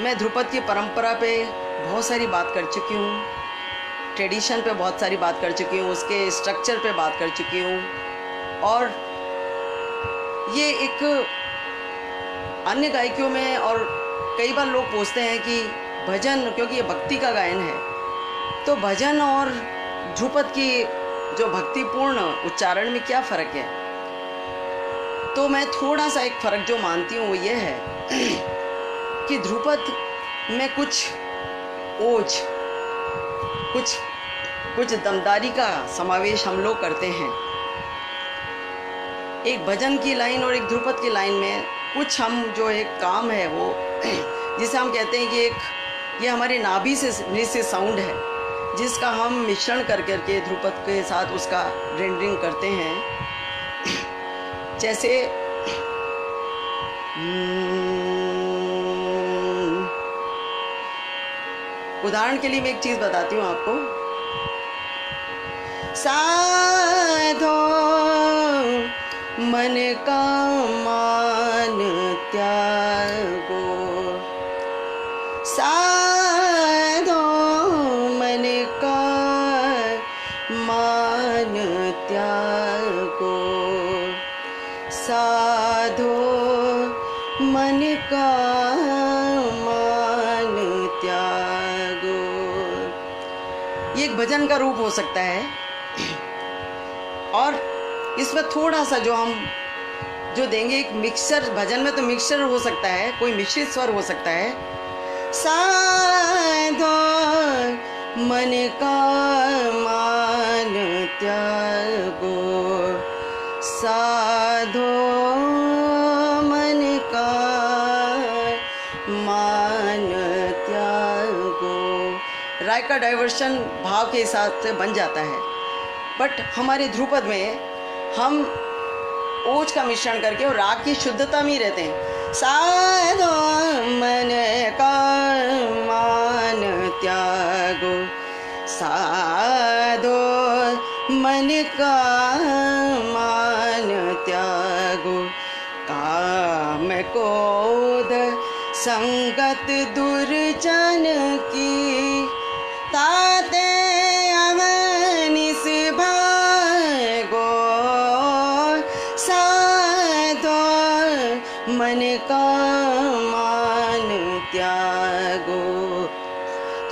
Speaker 1: मैं ध्रुपद की परंपरा पे बहुत सारी बात कर चुकी हूँ, ट्रेडिशन पे बहुत सारी बात कर चुकी हूँ, उसके स्ट्रक्चर पे बात कर चुकी हूँ। और ये एक अन्य गायकियों में, और कई बार लोग पूछते हैं कि भजन, क्योंकि ये भक्ति का गायन है, तो भजन और ध्रुपद की जो भक्तिपूर्ण उच्चारण में क्या फ़र्क है। तो मैं थोड़ा सा एक फ़र्क जो मानती हूँ वो ये है कि ध्रुपद में कुछ ओज, कुछ दमदारी का समावेश हम लोग करते हैं। एक भजन की लाइन और एक ध्रुपद की लाइन में कुछ हम जो एक काम है वो जिसे हम कहते हैं कि ये हमारी नाभि से साउंड है, जिसका हम मिश्रण कर करके ध्रुपद के साथ उसका रेंडरिंग करते हैं। जैसे उदाहरण के लिए मैं एक चीज़ बताती हूँ आपको। साधो मन का मान त्यागो, साधो मन का मान त्यागो, साधो मन का मान त्यागो। ये एक भजन का रूप हो सकता है। और इसमें थोड़ा सा जो हम जो देंगे एक मिक्सचर, भजन में तो मिक्सचर हो सकता है, कोई मिश्रित स्वर हो सकता है। साधो मन का मान त्यागो, साधो मन का मान त्यागो। राग का डाइवर्शन भाव के हिसाब से बन जाता है, बट हमारे ध्रुपद में हम ओज का मिश्रण करके और राग की शुद्धता में ही रहते हैं। साधो मन का मान त्यागो, साधो मन का मान त्यागो, काम क्रोध संगत दुर्जन की, ताते अवनिस भागो, साधो मन का मान त्यागो।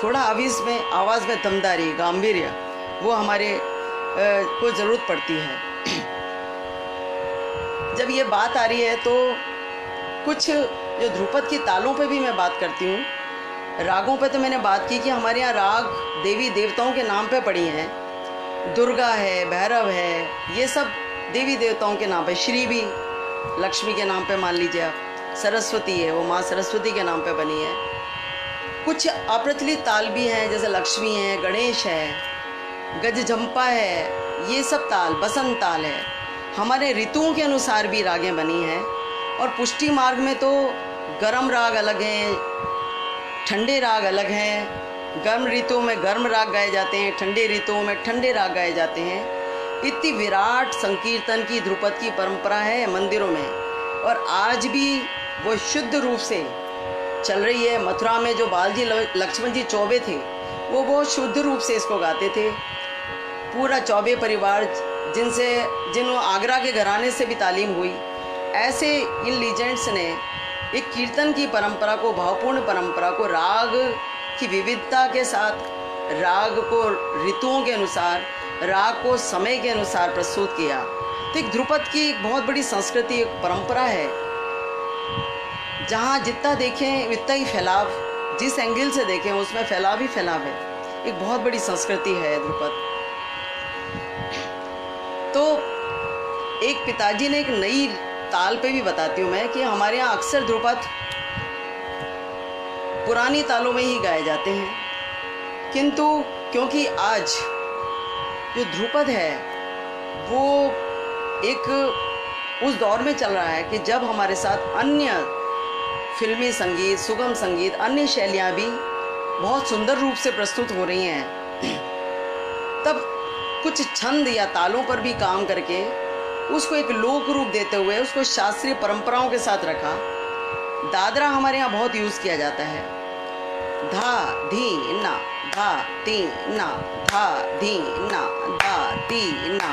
Speaker 1: थोड़ा आवाज़ में दमदारी, गांभीर्य वो हमारे को ज़रूरत पड़ती है। जब ये बात आ रही है तो कुछ जो ध्रुपद की तालों पे भी मैं बात करती हूँ। रागों पे तो मैंने बात की कि हमारे यहाँ राग देवी देवताओं के नाम पे पड़ी हैं। दुर्गा है, भैरव है, ये सब देवी देवताओं के नाम पे। श्री भी लक्ष्मी के नाम पे मान लीजिए आप, सरस्वती है, वो माँ सरस्वती के नाम पे बनी है। कुछ अप्रचलित ताल भी हैं, जैसे लक्ष्मी है, गणेश है, गजझंपा है, ये सब ताल, बसंत ताल है। हमारे ऋतुओं के अनुसार भी रागें बनी हैं। और पुष्टि मार्ग में तो गर्म राग अलग हैं, ठंडे राग अलग हैं। गर्म ऋतुओं में गर्म राग गाए जाते हैं, ठंडे ऋतुओं में ठंडे राग गाए जाते हैं। इतनी विराट संकीर्तन की ध्रुपद की परंपरा है मंदिरों में, और आज भी वो शुद्ध रूप से चल रही है। मथुरा में जो बालजी लक्ष्मण जी चौबे थे, वो बहुत शुद्ध रूप से इसको गाते थे। पूरा चौबे परिवार, जिन्हों आगरा के घराने से भी तालीम हुई, ऐसे इन लीजेंड्स ने एक कीर्तन की परंपरा को, भावपूर्ण परंपरा को, राग की विविधता के साथ, राग को ऋतुओं के अनुसार, राग को समय के अनुसार प्रस्तुत किया। तो एक ध्रुपद की एक बहुत बड़ी संस्कृति, एक परंपरा है, जहाँ जितना देखें उतना ही फैलाव, जिस एंगल से देखें उसमें फैलाव ही फैलाव है। एक बहुत बड़ी संस्कृति है ध्रुपद। तो एक पिताजी ने एक नई ताल पे भी बताती हूँ मैं कि हमारे यहाँ अक्सर ध्रुपद पुरानी तालों में ही गाए जाते हैं। किंतु क्योंकि आज जो ध्रुपद है वो एक उस दौर में चल रहा है कि जब हमारे साथ अन्य फिल्मी संगीत, सुगम संगीत, अन्य शैलियाँ भी बहुत सुंदर रूप से प्रस्तुत हो रही हैं, तब कुछ छंद या तालों पर भी काम करके उसको एक लोक रूप देते हुए उसको शास्त्रीय परंपराओं के साथ रखा। दादरा हमारे यहाँ बहुत यूज़ किया जाता है। धा धी ना, धा ती ना, धा धी ना, धा ती ना।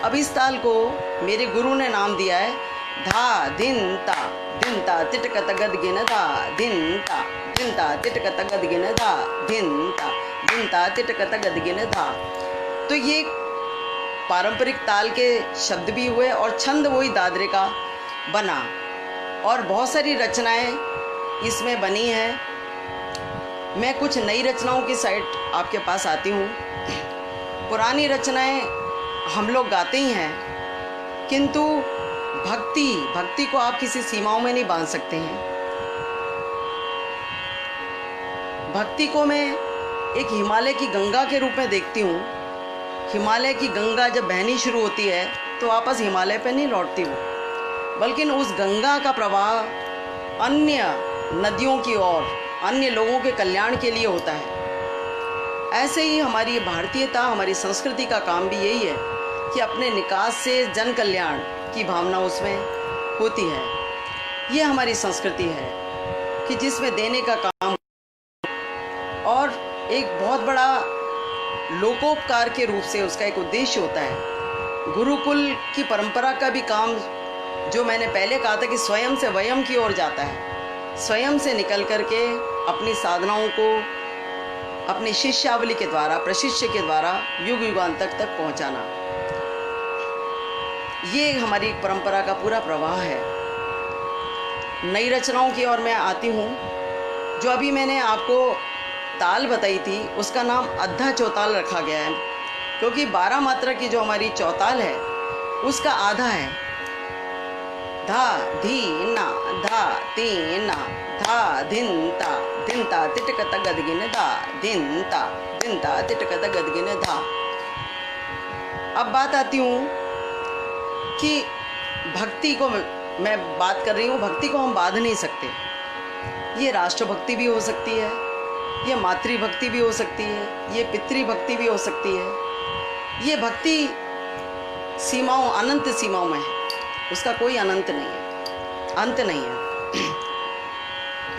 Speaker 1: अब इस ताल को मेरे गुरु ने नाम दिया है धा दिन ता तिटकत गदगिन धा दिन ता तिटकत गदगिन धा दिन ता तिटकत गदगिन धा। तो ये पारंपरिक ताल के शब्द भी हुए और छंद वही दादरे का बना, और बहुत सारी रचनाएं इसमें बनी हैं। मैं कुछ नई रचनाओं की साइड आपके पास आती हूँ। पुरानी रचनाएं हम लोग गाते ही हैं, किंतु भक्ति को आप किसी सीमाओं में नहीं बांध सकते हैं। भक्ति को मैं एक हिमालय की गंगा के रूप में देखती हूँ। हिमालय की गंगा जब बहनी शुरू होती है तो वापस हिमालय पे नहीं लौटती वो, बल्कि उस गंगा का प्रवाह अन्य नदियों की ओर, अन्य लोगों के कल्याण के लिए होता है। ऐसे ही हमारी भारतीयता, हमारी संस्कृति का काम भी यही है कि अपने निकास से जन कल्याण की भावना उसमें होती है। ये हमारी संस्कृति है कि जिसमें देने का काम और एक बहुत बड़ा लोकोपकार के रूप से उसका एक उद्देश्य होता है। गुरुकुल की परंपरा का भी काम, जो मैंने पहले कहा था कि स्वयं से वयम की ओर जाता है, स्वयं से निकल करके अपनी साधनाओं को अपनी शिष्यावली के द्वारा, प्रशिष्य के द्वारा युग युगांत तक पहुंचाना, ये हमारी परंपरा का पूरा प्रवाह है। नई रचनाओं की ओर मैं आती हूँ। जो अभी मैंने आपको ताल बताई थी उसका नाम अद्धा चौताल रखा गया है, क्योंकि 12 मात्रा की जो हमारी चौताल है उसका आधा है। धा धी ना, धा ती ना, धा धिन ता तिटकत गदगिन धा दिन ता तिटकत गदगिन धा। अब बात आती हूँ कि भक्ति को मैं बात कर रही हूँ। भक्ति को हम बांध नहीं सकते। ये राष्ट्रभक्ति भी हो सकती है, ये मातृभक्ति भी हो सकती है, ये पितृभक्ति भी हो सकती है। ये भक्ति सीमाओं, अनंत सीमाओं में है, उसका कोई अनंत नहीं है, अंत नहीं है।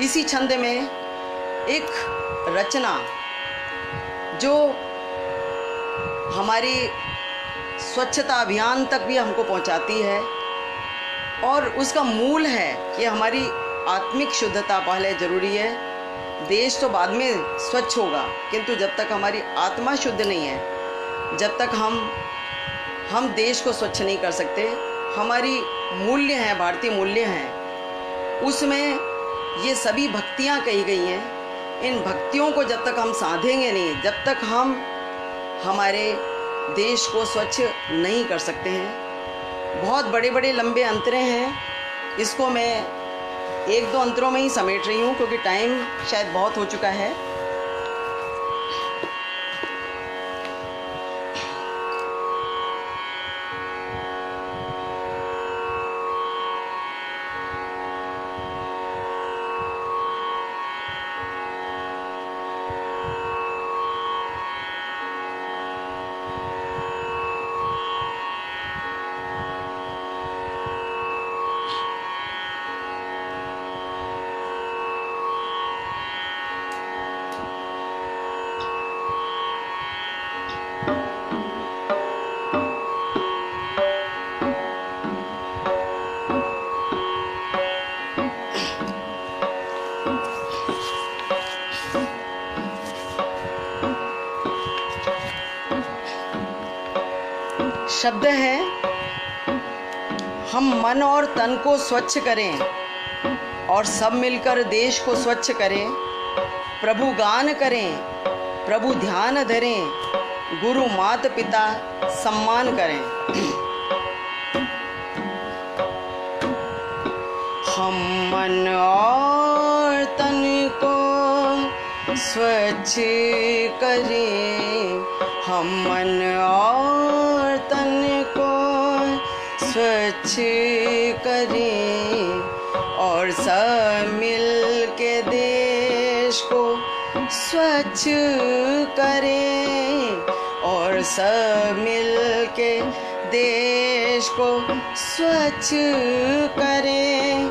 Speaker 1: इसी छंद में एक रचना जो हमारी स्वच्छता अभियान तक भी हमको पहुंचाती है, और उसका मूल है कि हमारी आत्मिक शुद्धता पहले जरूरी है। देश तो बाद में स्वच्छ होगा, किंतु जब तक हमारी आत्मा शुद्ध नहीं है, जब तक हम देश को स्वच्छ नहीं कर सकते। हमारी मूल्य हैं, भारतीय मूल्य हैं, उसमें ये सभी भक्तियाँ कही गई हैं। इन भक्तियों को जब तक हम साधेंगे नहीं, जब तक हम हमारे देश को स्वच्छ नहीं कर सकते हैं। बहुत बड़े बड़े लंबे अंतरे हैं, इसको मैं 1-2 अंतरों में ही समेट रही हूँ, क्योंकि टाइम शायद बहुत हो चुका है। शब्द है, हम मन और तन को स्वच्छ करें और सब मिलकर देश को स्वच्छ करें। प्रभु गान करें, प्रभु ध्यान धरें, गुरु मात पिता सम्मान करें। हम मन और तन को स्वच्छ करें हम मन और तन को स्वच्छ करें और सब मिल के देश को स्वच्छ करें और सब मिल के देश को स्वच्छ करें।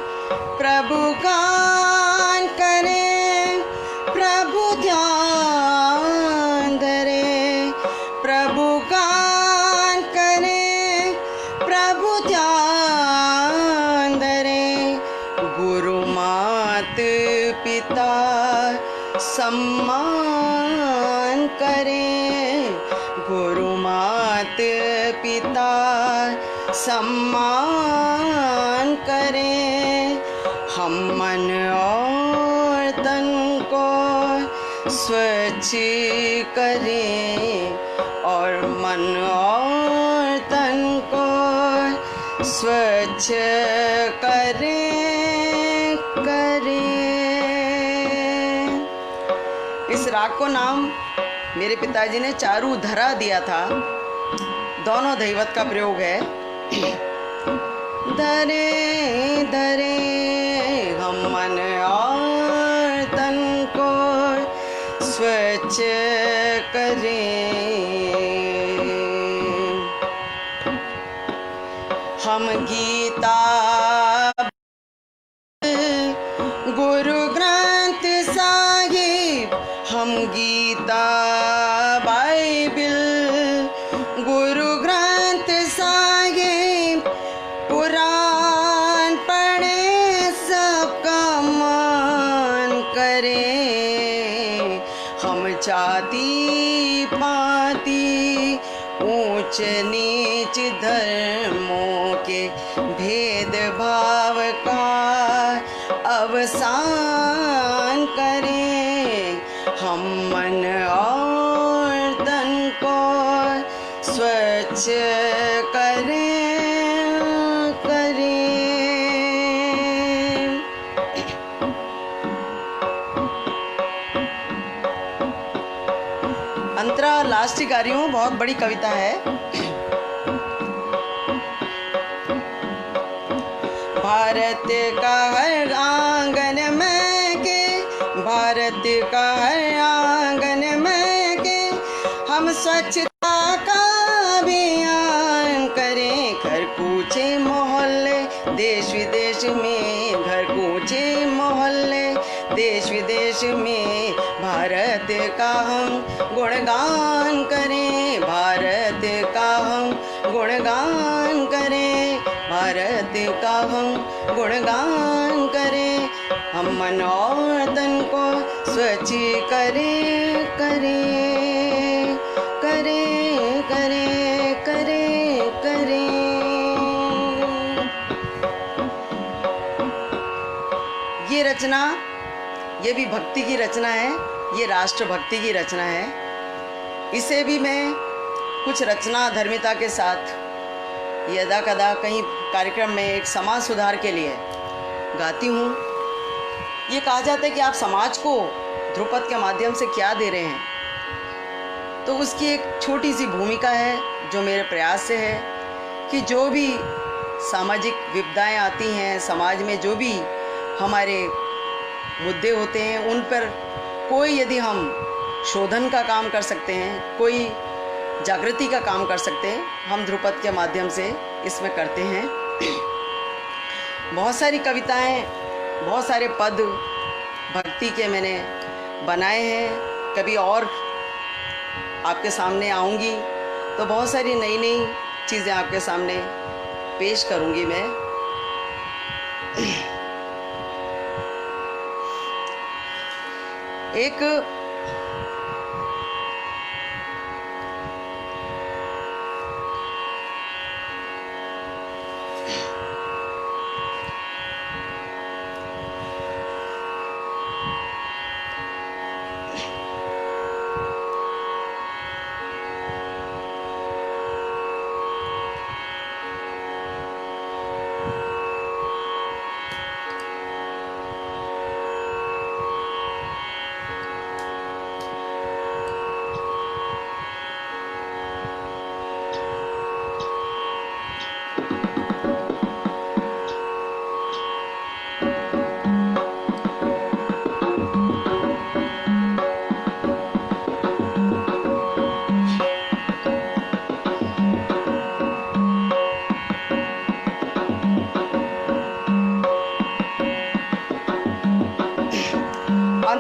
Speaker 1: प्रभु गान करें, प्रभु ध्यान धरें, प्रभु गान करें, प्रभु ध्यान धरें। गुरु मात पिता सम्मान करें, गुरु मात पिता सम्मान करें। हम मन और तन को स्वच्छ करें और मन और तन को स्वच्छ करें। इस राग को नाम मेरे पिताजी ने चारू धरा दिया था। दोनों दैवत का प्रयोग है। धरे धरे हम मन और तन को स्वच्छ करें। हम गीता गुरु ग्रंथ साहिब, हम गीता बाइबिल गुरु ग्रंथ साहिब कुरान पढ़े सबका मान करें। हम जाति पाति ऊंच नीच धर्मों के भेदभाव का अवसान करें। हम मन और तन को स्वच्छ करें। अंतरा लास्ट गा रही हूँ, बहुत बड़ी कविता है। भारत का हर आंगन में के, भारत का हर आंगन में के हम स्वच्छता का अभियान करें। घर कूचे मोहल्ले देश विदेश में, घर कूचे मोहल्ले देश विदेश में भारत का हम गुणगान करें, भारत का हम गुणगान करें, भारत का हम गुणगान करें। हम मन और तन को स्वच्छ करें करें करें करें करें करें। ये रचना, ये भी भक्ति की रचना है, ये राष्ट्र भक्ति की रचना है। इसे भी मैं कुछ रचना धर्मिता के साथ यदा कदा कहीं कार्यक्रम में एक समाज सुधार के लिए गाती हूँ। ये कहा जाता है कि आप समाज को ध्रुपद के माध्यम से क्या दे रहे हैं, तो उसकी एक छोटी सी भूमिका है जो मेरे प्रयास से है कि जो भी सामाजिक विपदाएं आती हैं, समाज में जो भी हमारे मुद्दे होते हैं, उन पर कोई यदि हम शोधन का काम कर सकते हैं, कोई जागृति का काम कर सकते हैं, हम ध्रुपद के माध्यम से इसमें करते हैं। बहुत सारी कविताएं, बहुत सारे पद भक्ति के मैंने बनाए हैं। कभी और आपके सामने आऊँगी तो बहुत सारी नई नई चीज़ें आपके सामने पेश करूँगी मैं। एक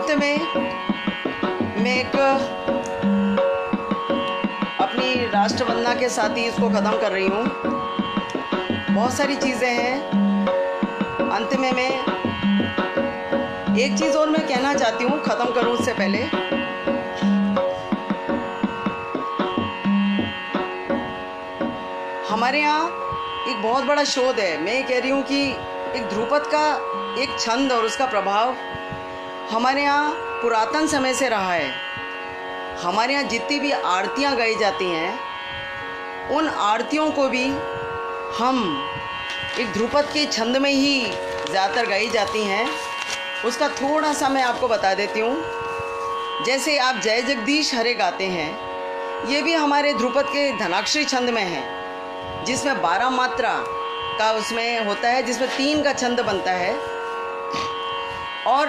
Speaker 1: अंत में मैं एक अपनी राष्ट्रवंदना के साथ ही इसको ख़त्म कर रही हूँ। बहुत सारी चीज़ें हैं। अंत में मैं एक चीज़ और मैं कहना चाहती हूँ, ख़त्म करूँ उससे पहले। हमारे यहाँ एक बहुत बड़ा शोध है। मैं कह रही हूँ कि एक ध्रुपद का एक छंद और उसका प्रभाव हमारे यहाँ पुरातन समय से रहा है। हमारे यहाँ जितनी भी आरतियाँ गाई जाती हैं, उन आरतियों को भी हम एक ध्रुपद के छंद में ही ज़्यादातर गाई जाती हैं। उसका थोड़ा सा मैं आपको बता देती हूँ। जैसे आप जय जगदीश हरे गाते हैं, ये भी हमारे ध्रुपद के धनाक्षरी छंद में है, जिसमें 12 मात्रा का उसमें होता है, जिसमें 3 का छंद बनता है। और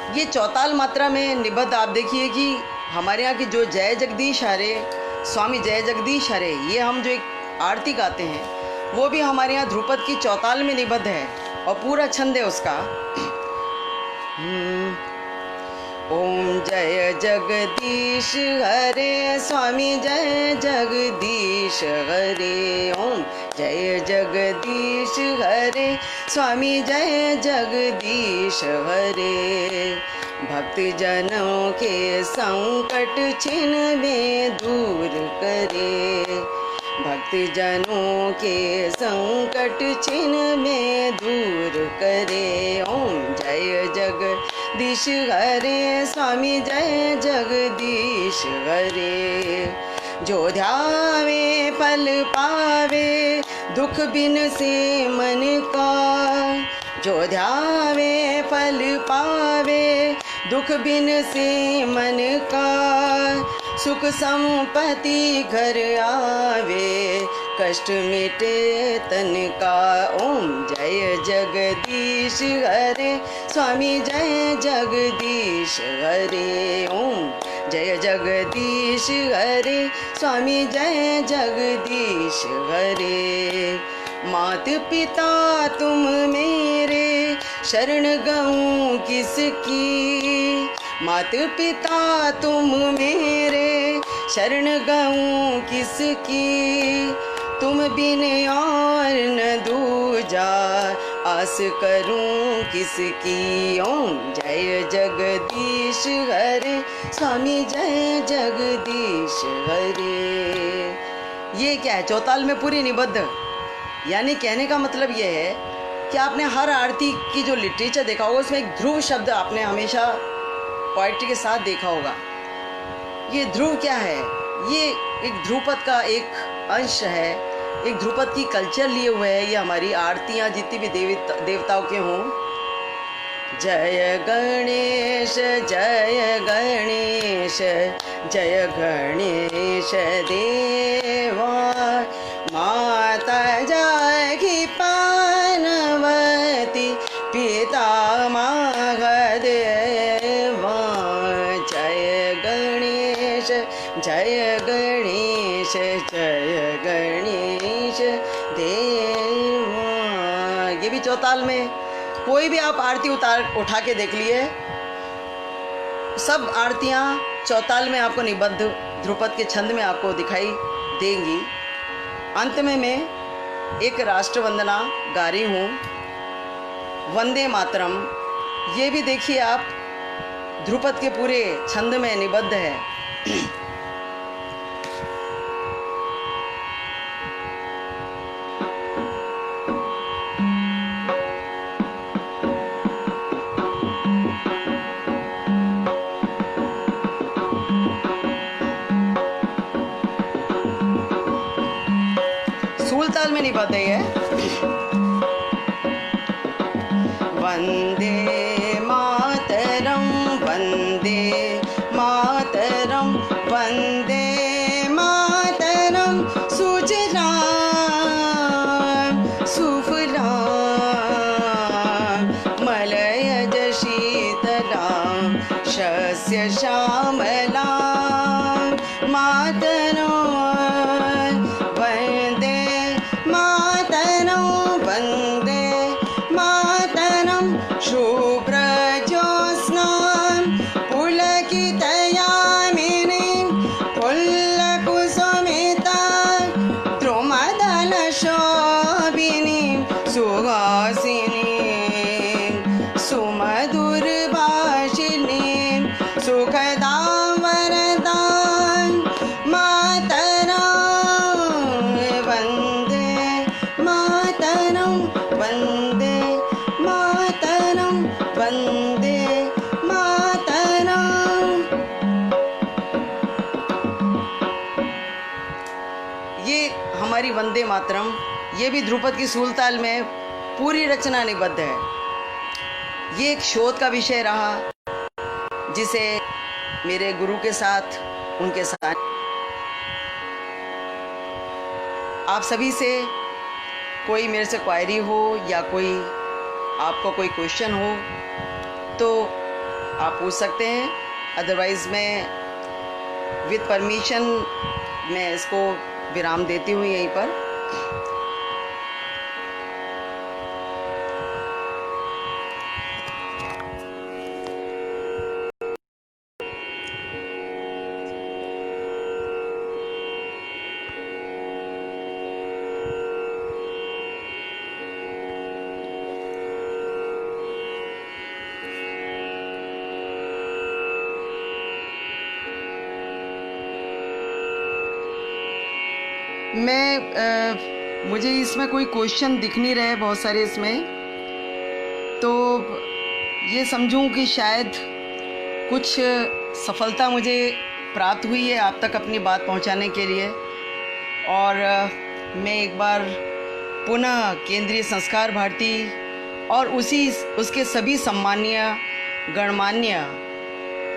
Speaker 1: ये चौताल मात्रा में निबद्ध। आप देखिए कि हमारे यहाँ की जो जय जगदीश हरे, स्वामी जय जगदीश हरे, ये हम जो एक आरती गाते हैं, वो भी हमारे यहाँ ध्रुपद की चौताल में निबद्ध है और पूरा छंद है उसका। ओम जय जगदीश हरे, स्वामी जय जगदीश हरे। ओम जय जगदीश हरे, स्वामी जय जगदीश हरे। भक्त जनों के संकट छिन में दूर करे, भक्त जनों के संकट छिन में दूर करे। ओम जय जगदीश हरे, स्वामी जय जगदीश हरे। जो ध्यावे फल पावे, दुख बिन से मन का। जो ध्यावे फल पावे, दुख बिन से मन का। सुख संपत्ति घर आवे, कष्ट मिटे तन का। ओम जय जगदीश हरे, स्वामी जय जगदीश हरे। ओम जय जगदीश हरे, स्वामी जय जगदीश हरे। मात पिता तुम मेरे, शरण गऊँ किसकी। मात पिता तुम मेरे, शरण गऊँ किसकी। तुम बिन और न दूजा, आस करूं किसकी। ओम जय जगदीश हरे, स्वामी जय जगदीश हरे। ये क्या है? चौताल में पूरी निबद्ध। यानी कहने का मतलब ये है कि आपने हर आरती की जो लिटरेचर देखा होगा, उसमें एक ध्रुव शब्द आपने हमेशा पोएट्री के साथ देखा होगा। ये ध्रुव क्या है? ये एक ध्रुपद का एक अंश है, एक ध्रुपद की कल्चर लिए हुए है। ये हमारी आरतियाँ जितनी भी देवताओं के हों। जय गणेश जय गणेश, जय गणेश देवा। माता जागी पार्वती, पिता महादेवा। जय गणेश जय गणेश, जय गणेश देवा। ये भी चौताल में। कोई भी आप आरती उठा के देख लिए, सब आरतियाँ चौताल में आपको निबद्ध ध्रुपद के छंद में आपको दिखाई देंगी। अंत में मैं एक राष्ट्रवंदना गा रही हूँ, वंदे मातरम। ये भी देखिए आप, ध्रुपद के पूरे छंद में निबद्ध है। सूलताल में निबद्ध है। वंदे मातरम, वंदे मातरम, वंदे मातरम। सुजलाम सुफलाम, मलयज शीतलाम, शस्य श्यामलाम। मातरम वंदे मातरम, वंदे मातरम। शुभ्र ज्योत्स्नां हमारी वंदे मातरम, ये भी ध्रुपद की सूलताल में पूरी रचना निबद्ध है। ये एक शोध का विषय रहा जिसे मेरे गुरु के साथ, उनके साथ, आप सभी से कोई मेरे से क्वायरी हो या कोई आपको कोई क्वेश्चन हो तो आप पूछ सकते हैं। अदरवाइज़ मैं विद परमिशन मैं इसको विराम देती हूँ यहीं पर। मुझे इसमें कोई क्वेश्चन दिख नहीं रहे बहुत सारे इसमें, तो ये समझूं कि शायद कुछ सफलता मुझे प्राप्त हुई है आप तक अपनी बात पहुंचाने के लिए। और मैं एक बार पुनः केंद्रीय संस्कार भारती और उसके सभी सम्मानीय गणमान्य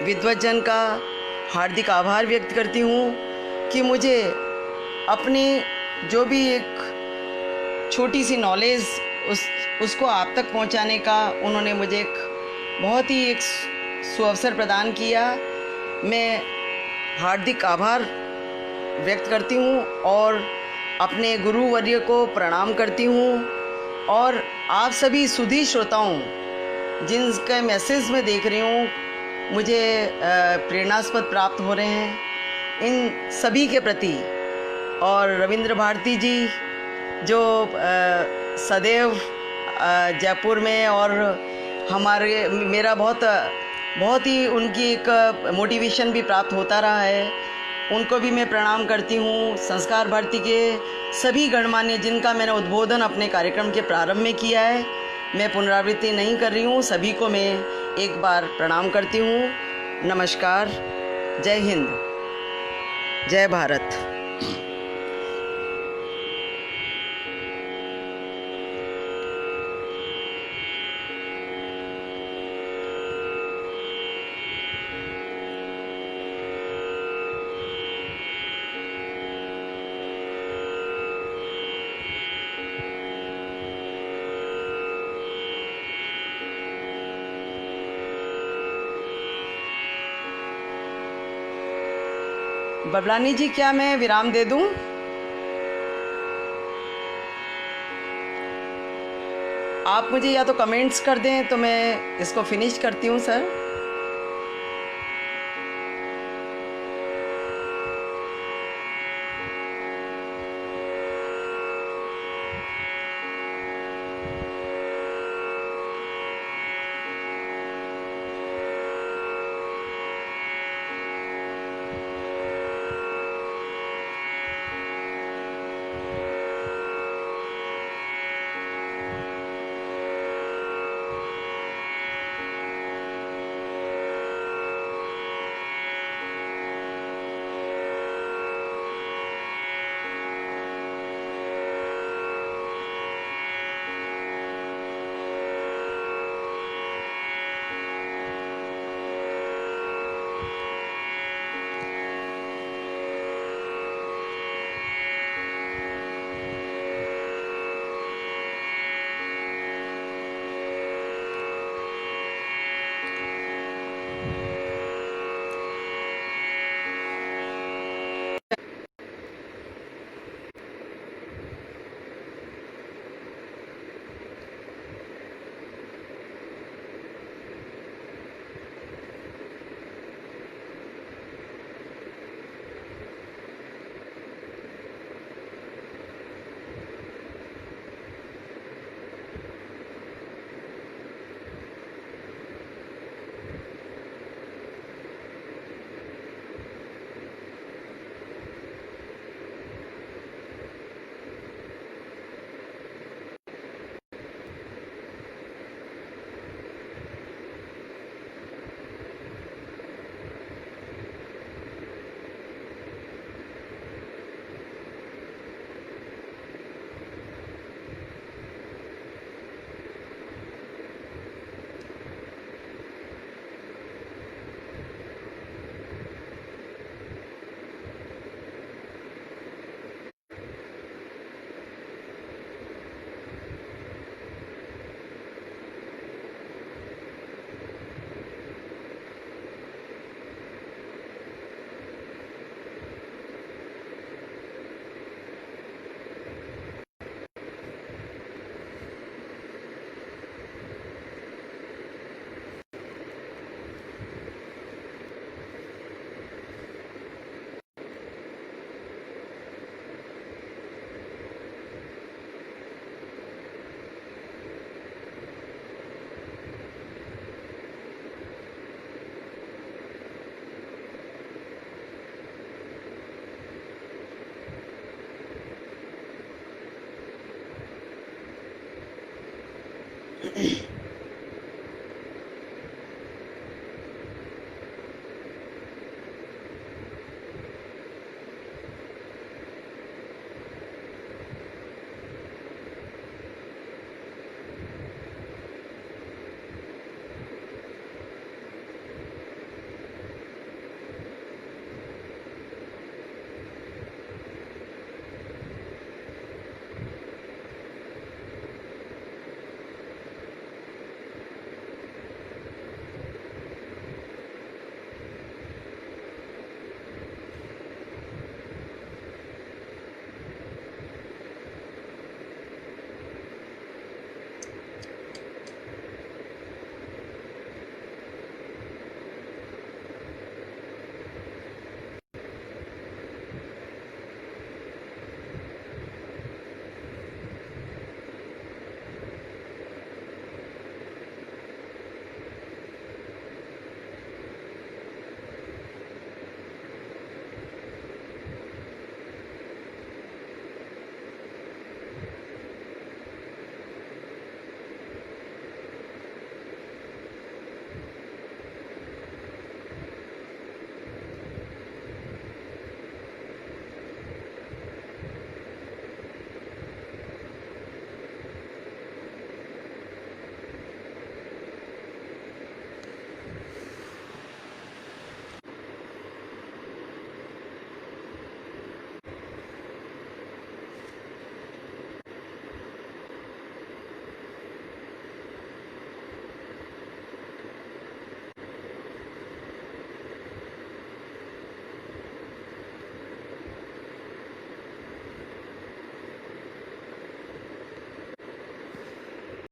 Speaker 1: विद्वज्जन का हार्दिक आभार व्यक्त करती हूँ कि मुझे अपनी जो भी एक छोटी सी नॉलेज उसको आप तक पहुंचाने का उन्होंने मुझे एक बहुत ही एक सुअवसर प्रदान किया। मैं हार्दिक आभार व्यक्त करती हूं और अपने गुरुवर्य को प्रणाम करती हूं। और आप सभी सुधी श्रोताओं जिनके मैसेज में देख रही हूँ मुझे प्रेरणास्पद प्राप्त हो रहे हैं, इन सभी के प्रति, और रविंद्र भारती जी जो सदैव जयपुर में और मेरा बहुत ही उनकी एक मोटिवेशन भी प्राप्त होता रहा है, उनको भी मैं प्रणाम करती हूँ। संस्कार भारती के सभी गणमान्य जिनका मैंने उद्बोधन अपने कार्यक्रम के प्रारंभ में किया है, मैं पुनरावृत्ति नहीं कर रही हूँ, सभी को मैं एक बार प्रणाम करती हूँ। नमस्कार, जय हिंद, जय भारत। बबलानी जी, क्या मैं विराम दे दूं? आप मुझे या तो कमेंट्स कर दें तो मैं इसको फिनिश करती हूं सर।